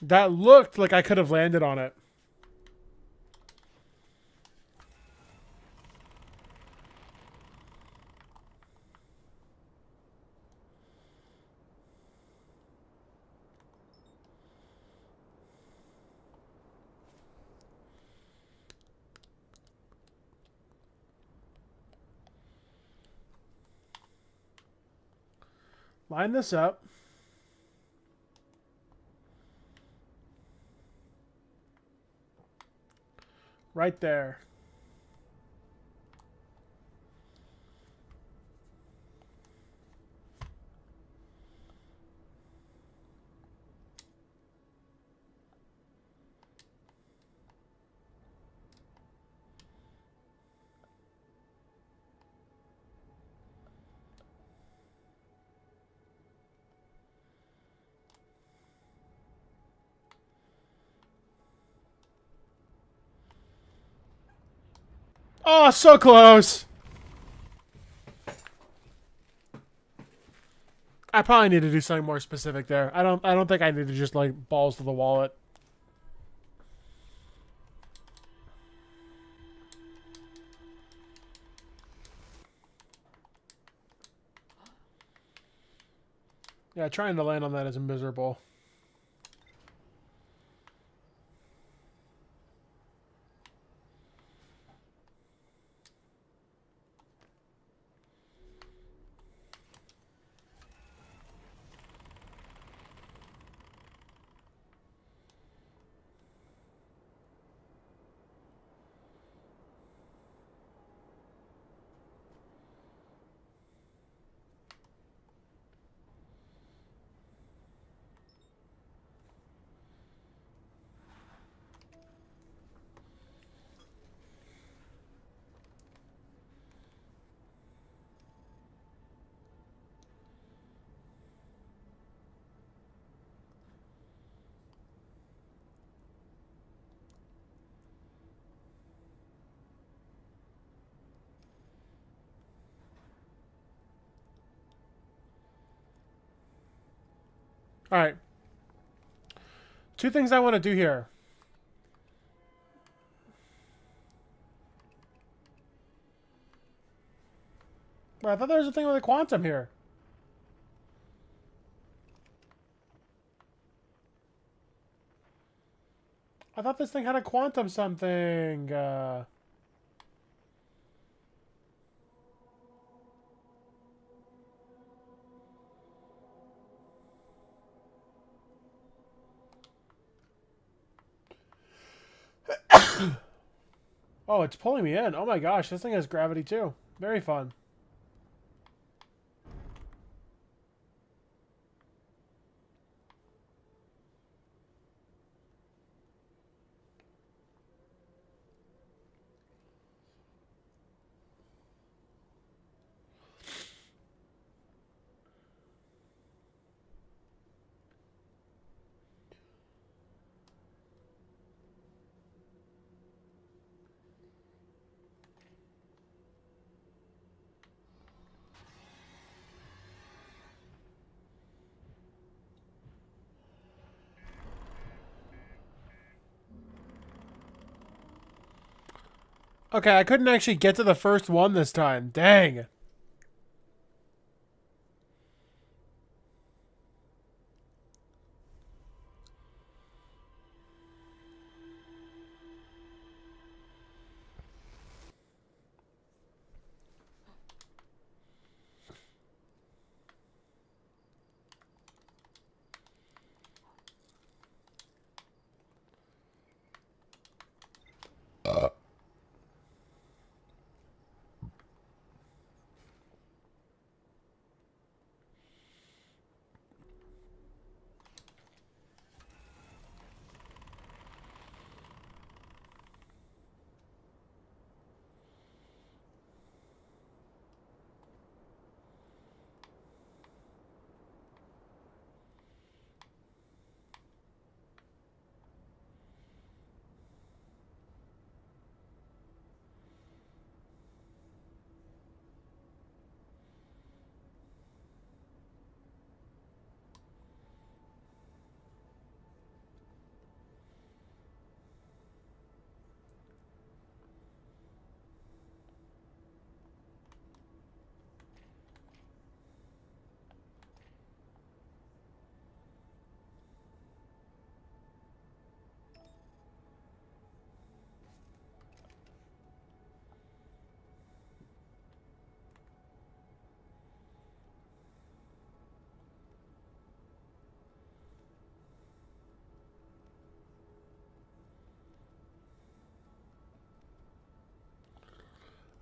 Speaker 1: That looked like I could have landed on it. Line this up. Right there. Oh, so close. I probably need to do something more specific there. I don't think I need to just like balls to the wallet. Yeah, trying to land on that is miserable. All right. Two things I want to do here. I thought there was a thing with a quantum here. I thought this thing had a quantum something. Oh, it's pulling me in. Oh my gosh, this thing has gravity too. Very fun. Okay, I couldn't actually get to the first one this time. Dang.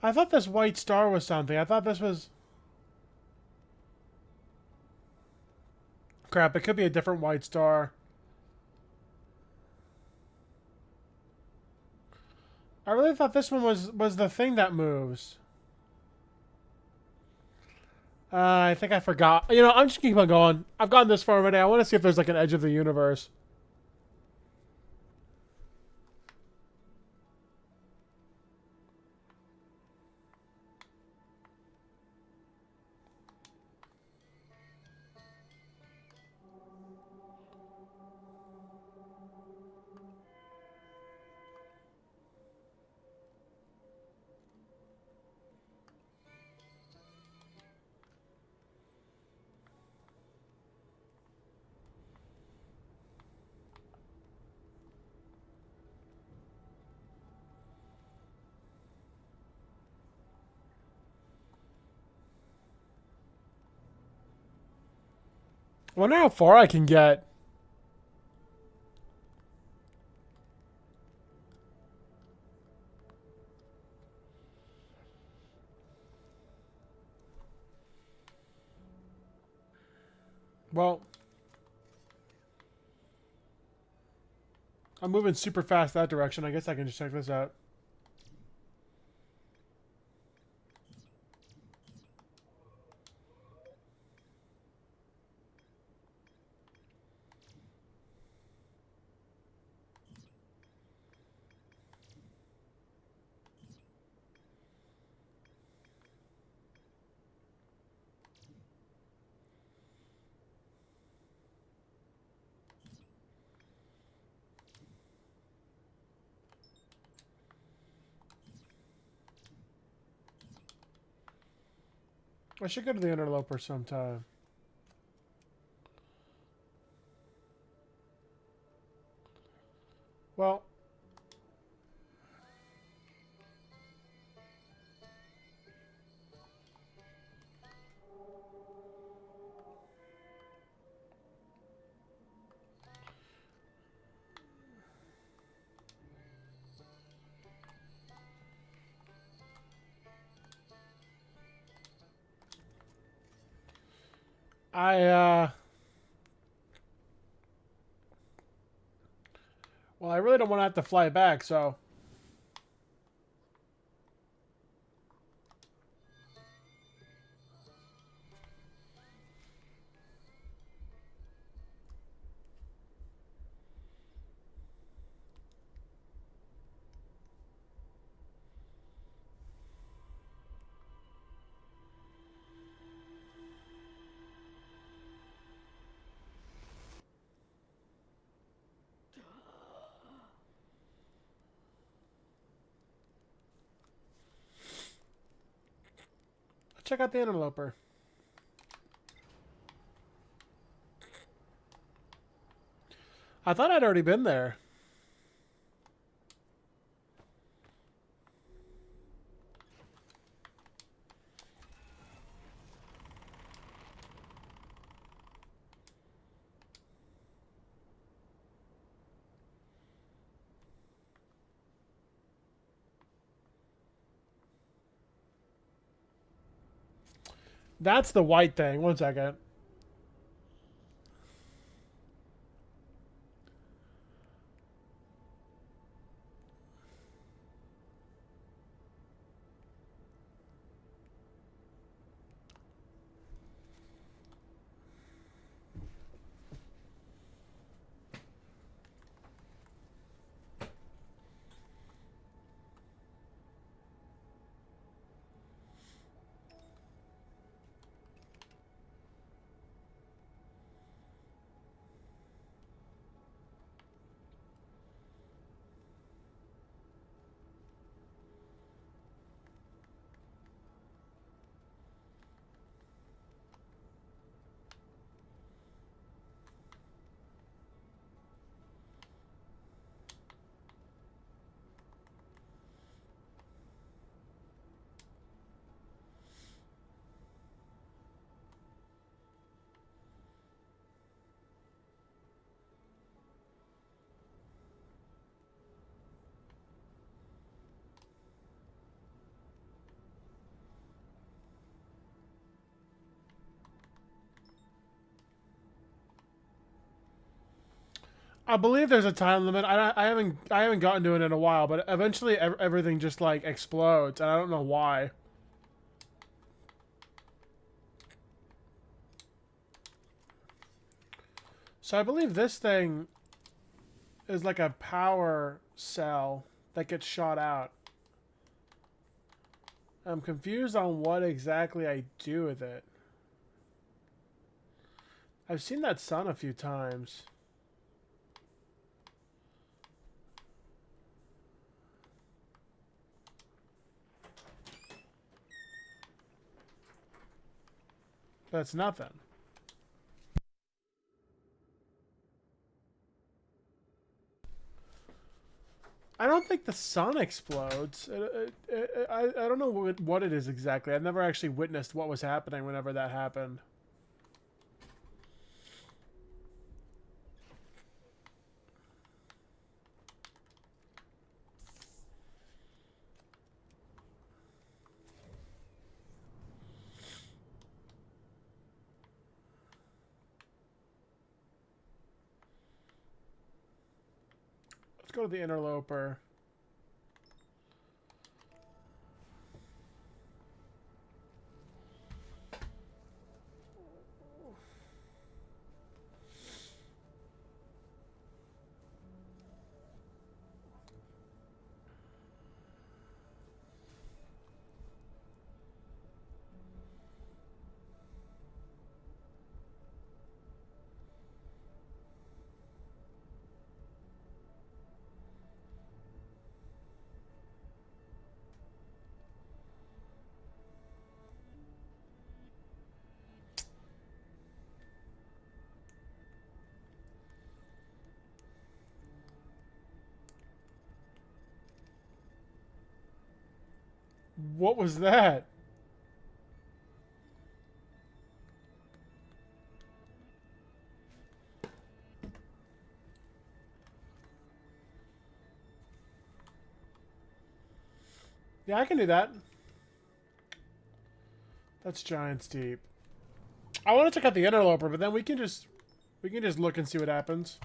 Speaker 1: I thought this white star was something. I thought this was... Crap, it could be a different white star. I really thought this one was the thing that moves. I think I forgot. You know, I'm just keep on going. I've gotten this far already. I want to see if there's like an edge of the universe. Wonder how far I can get. Well, I'm moving super fast that direction. I guess I can just check this out. I should go to the interloper sometime. Well, well, I really don't want to have to fly back, so let's check out the interloper. I thought I'd already been there. That's the white thing. One second. I believe there's a time limit. I haven't gotten to it in a while, but eventually everything just like explodes, and I don't know why. So I believe this thing is like a power cell that gets shot out. I'm confused on what exactly I do with it. I've seen that sun a few times. That's nothing. I don't think the sun explodes. I don't know what it is exactly. I've never actually witnessed what was happening whenever that happened. Let's go to the interloper. What was that? Yeah, I can do that. That's Giant's Deep. I want to check out the interloper, but then we can just look and see what happens.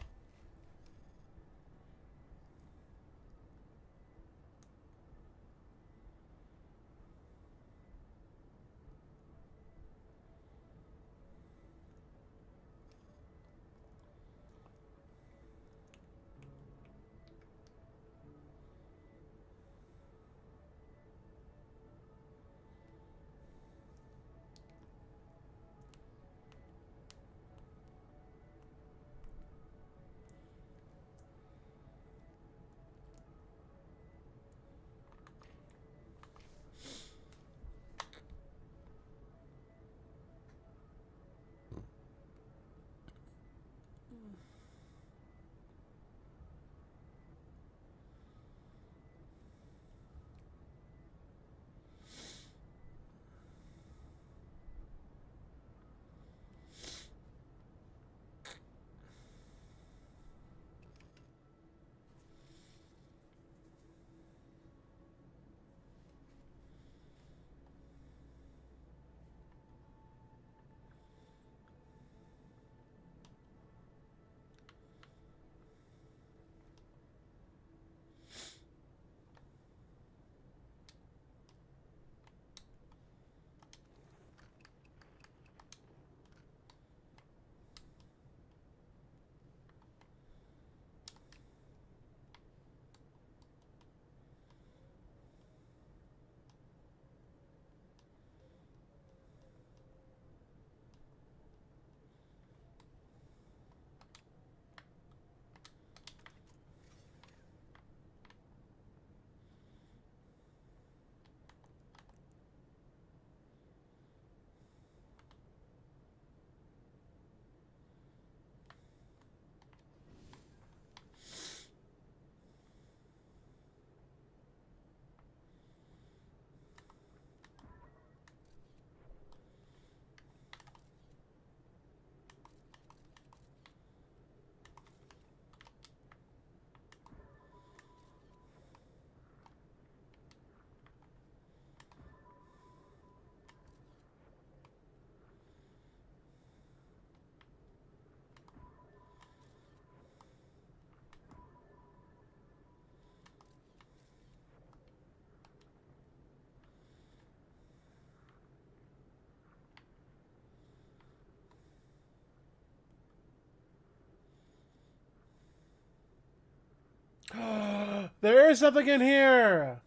Speaker 1: There is something in here.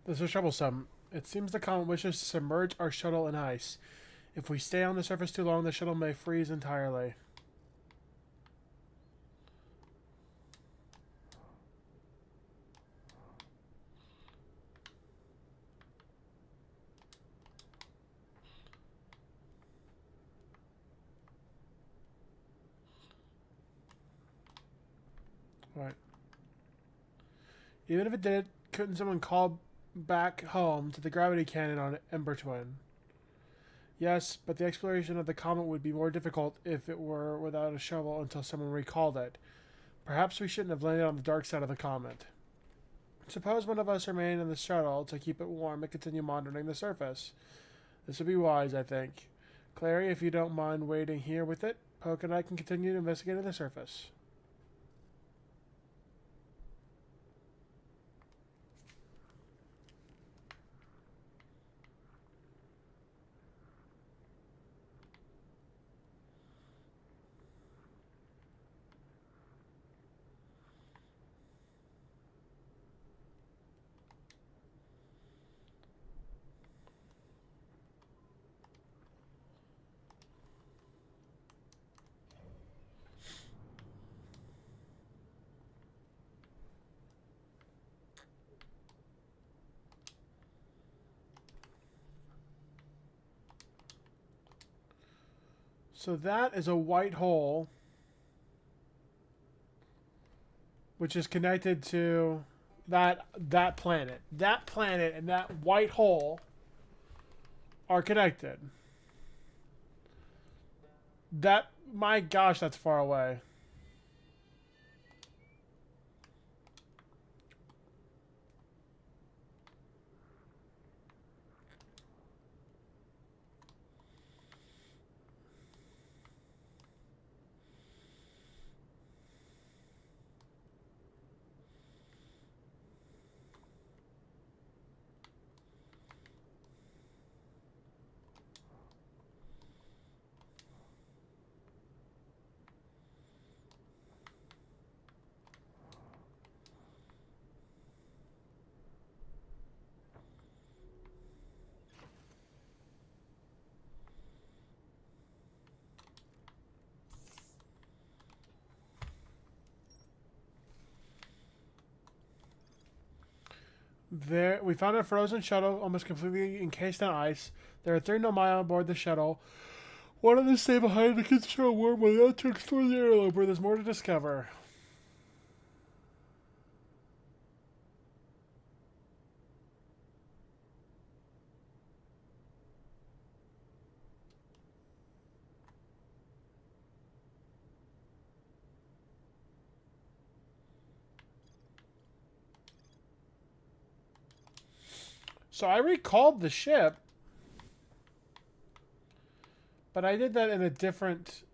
Speaker 1: This is troublesome. It seems the comet wishes to submerge our shuttle in ice. If we stay on the surface too long, the shuttle may freeze entirely. Right. Even if it did, couldn't someone call back home to the gravity cannon on Ember Twin? Yes, but the exploration of the comet would be more difficult if it were without a shovel until someone recalled it. Perhaps we shouldn't have landed on the dark side of the comet. Suppose one of us remain in the shuttle to keep it warm and continue monitoring the surface. This would be wise, I think. Clary, if you don't mind waiting here with it, Poke and I can continue investigating the surface. So that is a white hole, which is connected to that planet. That planet and that white hole are connected. That, my gosh, that's far away. There, we found a frozen shuttle almost completely encased in ice. There are 3 Nomai on board the shuttle. One of them stayed behind to control warm while the other to explore the interloper. There's more to discover. So I recalled the ship, but I did that in a different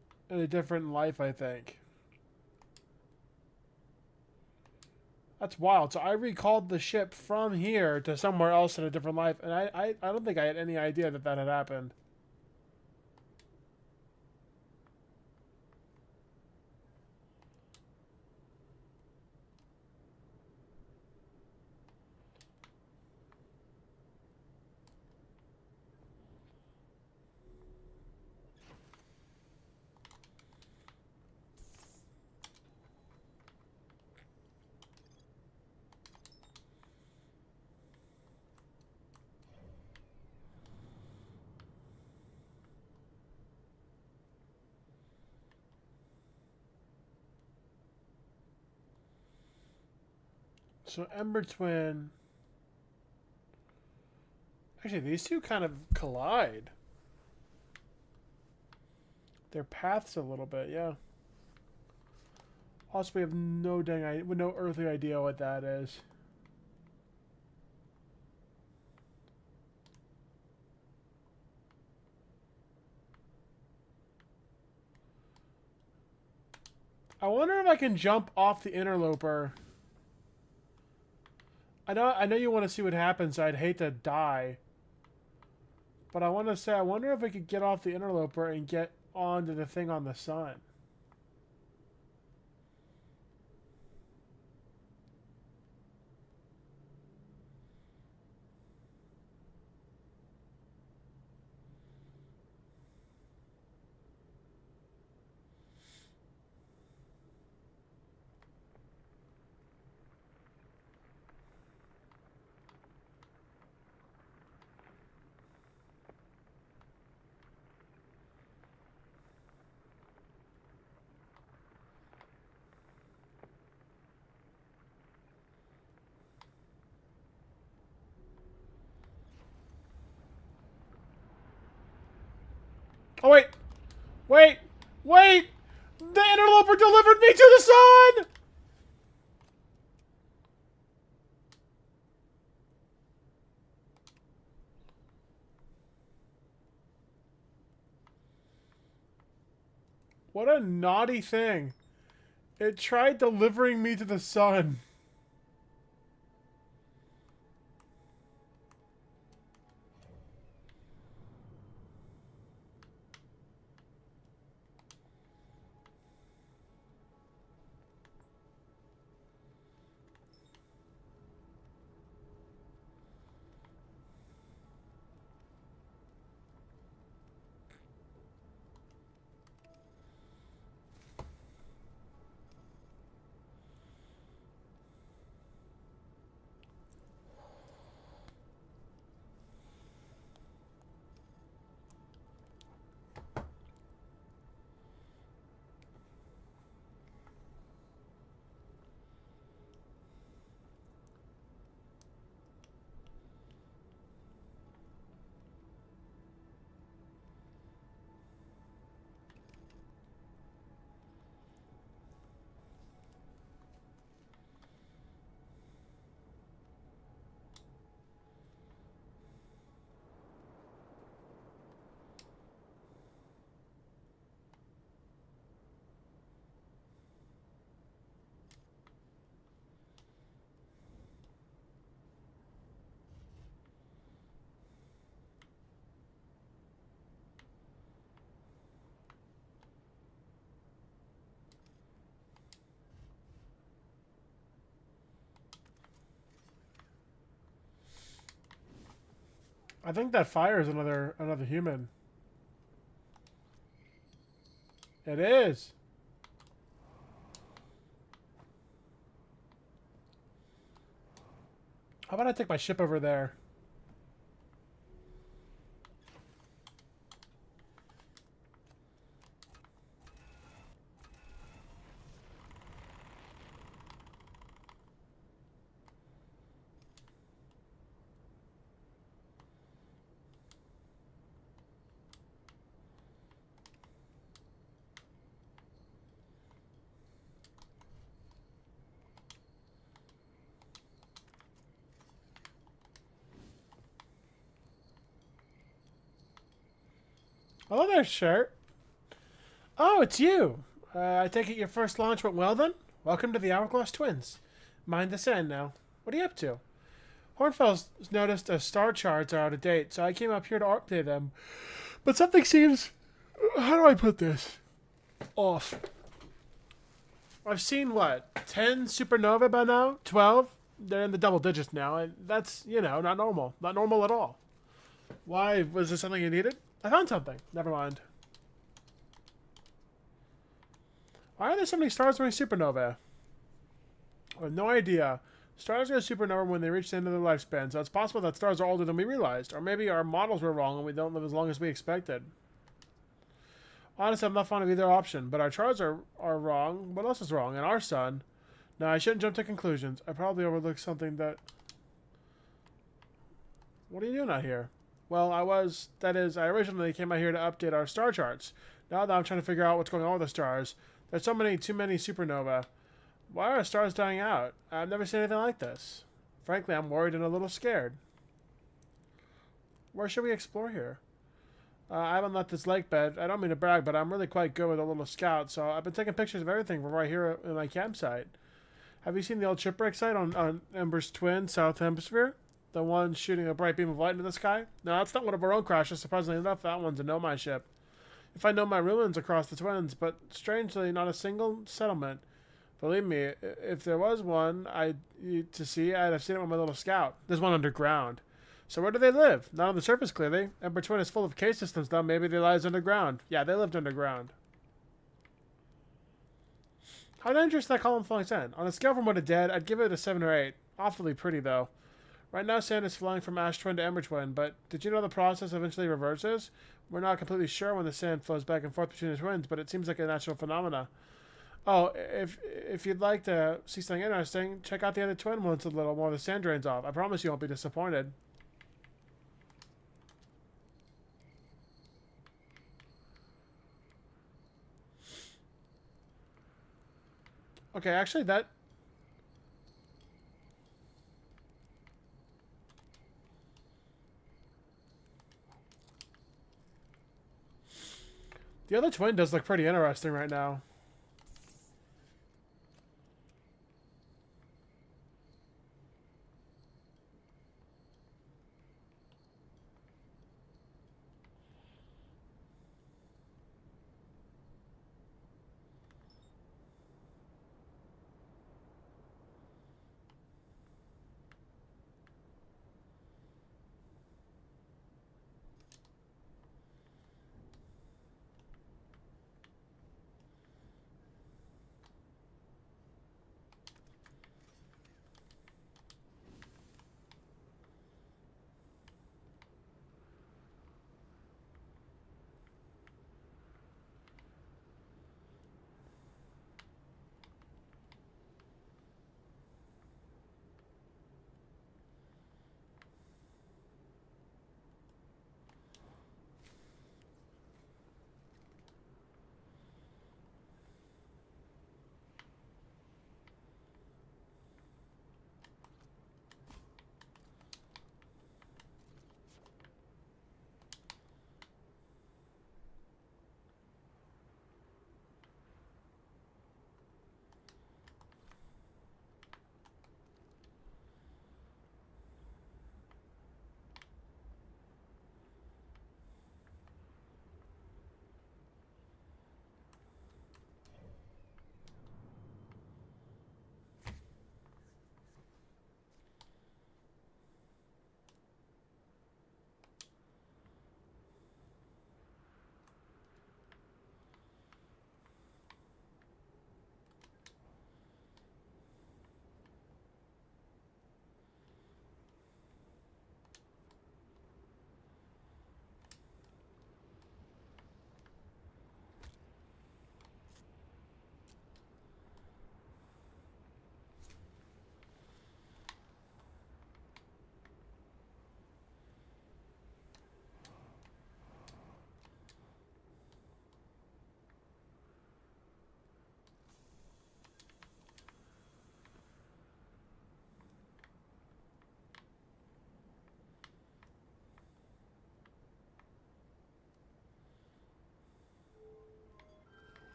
Speaker 1: life, I think. That's wild. So I recalled the ship from here to somewhere else in a different life, and I don't think I had any idea that that had happened. So Ember Twin. Actually, these two kind of collide. Their paths a little bit, yeah. Also, we have no earthly idea what that is. I wonder if I can jump off the interloper. I know you want to see what happens. I'd hate to die. But I want to say, I wonder if I could get off the interloper and get onto the thing on the sun. Oh, wait! Wait! Wait! The interloper delivered me to the sun! What a naughty thing. It tried delivering me to the sun. I think that fire is another human. It is. How about I take my ship over there? Hello there, shirt. Oh, it's you. I take it your first launch went well then? Welcome to the Hourglass Twins. Mind the sand now. What are you up to? Hornfels noticed star charts are out of date, so I came up here to update them. But something seems... How do I put this? Off. I've seen, what, 10 supernovae by now? 12? They're in the double digits now, and that's, you know, not normal. Not normal at all. Why? Was there something you needed? I found something. Never mind. Why are there so many stars during supernovae? I have no idea. Stars go supernova when they reach the end of their lifespan, so it's possible that stars are older than we realized. Or maybe our models were wrong and we don't live as long as we expected. Honestly, I'm not fond of either option, but our charts are wrong. What else is wrong? And our sun? No, I shouldn't jump to conclusions. I probably overlooked something that... What are you doing out here? Well, I originally came out here to update our star charts. Now that I'm trying to figure out what's going on with the stars, there's too many supernovae. Why are stars dying out? I've never seen anything like this. Frankly, I'm worried and a little scared. Where should we explore here? I haven't left this lake bed. I don't mean to brag, but I'm really quite good with a little scout, so I've been taking pictures of everything from right here in my campsite. Have you seen the old shipwreck site on Ember's twin, South Hemisphere? The one shooting a bright beam of light into the sky? No, that's not one of our own crashes. Surprisingly enough, that one's a Nomai ship. You find Nomai ruins across the twins, but strangely, not a single settlement. Believe me, if there was one to see, I'd have seen it with my little scout. There's one underground. So where do they live? Not on the surface, clearly. Ember Twin is full of cave systems, though. Maybe they lies underground. Yeah, they lived underground. How dangerous is that column falling sand? On a scale from 1 to dead, I'd give it a 7 or 8. Awfully pretty, though. Right now, sand is flying from Ash Twin to Ember Twin, but did you know the process eventually reverses? We're not completely sure when the sand flows back and forth between the twins, but it seems like a natural phenomena. Oh, if you'd like to see something interesting, check out the other twin once a little more the sand drains off. I promise you won't be disappointed. Okay, actually that... The other twin does look pretty interesting right now.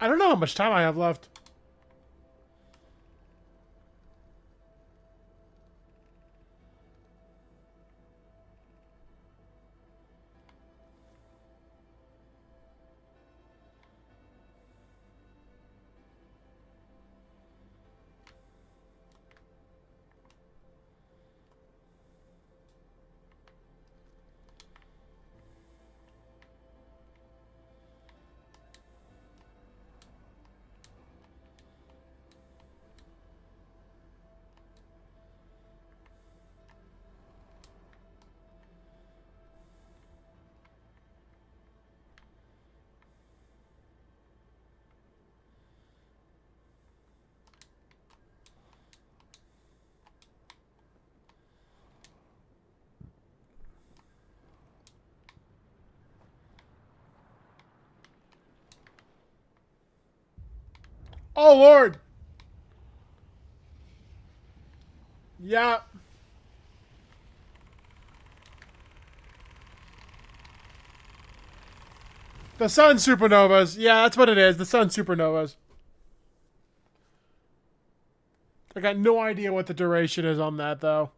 Speaker 1: I don't know how much time I have left. Oh, Lord. Yeah. The sun supernovas. Yeah, that's what it is. The sun supernovas. I got no idea what the duration is on that, though.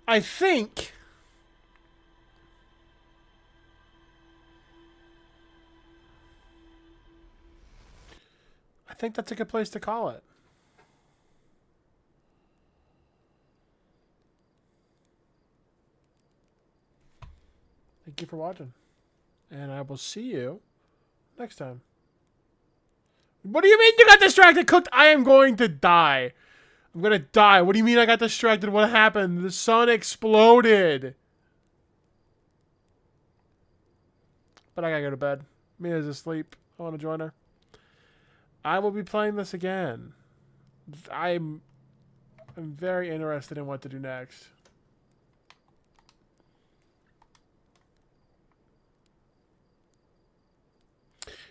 Speaker 1: I think... I think that's a good place to call it. Thank you for watching. And I will see you next time. What do you mean you got distracted? Cooked? I am going to die. I'm going to die. What do you mean I got distracted? What happened? The sun exploded. But I gotta go to bed. Mia's asleep. I want to join her. I will be playing this again. I'm very interested in what to do next.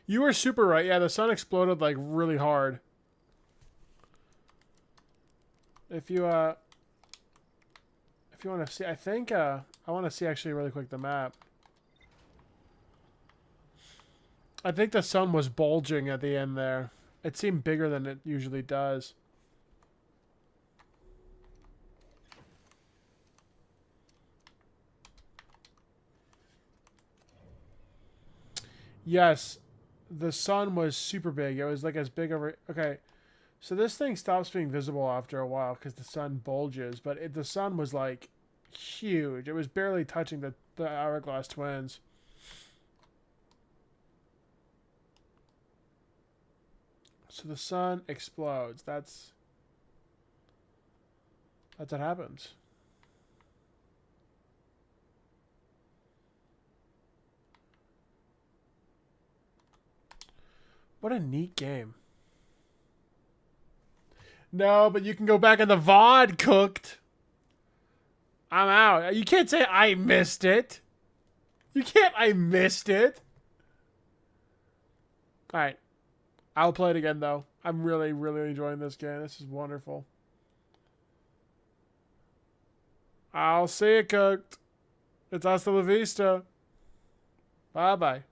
Speaker 1: You were super right. Yeah, the sun exploded like really hard. If you want to see, I think I want to see actually really quick the map. I think the sun was bulging at the end there. It seemed bigger than it usually does. Yes, the sun was super big. It was like as big over... Okay, so this thing stops being visible after a while because the sun bulges. But the sun was like huge. It was barely touching the Hourglass Twins. So the sun explodes. That's what happens. What a neat game. No, but you can go back in the VOD, Cooked. I'm out. You can't say I missed it. You can't I missed it. Alright. I'll play it again, though. I'm really, really enjoying this game. This is wonderful. I'll see you, Cooked. It's hasta la vista. Bye-bye.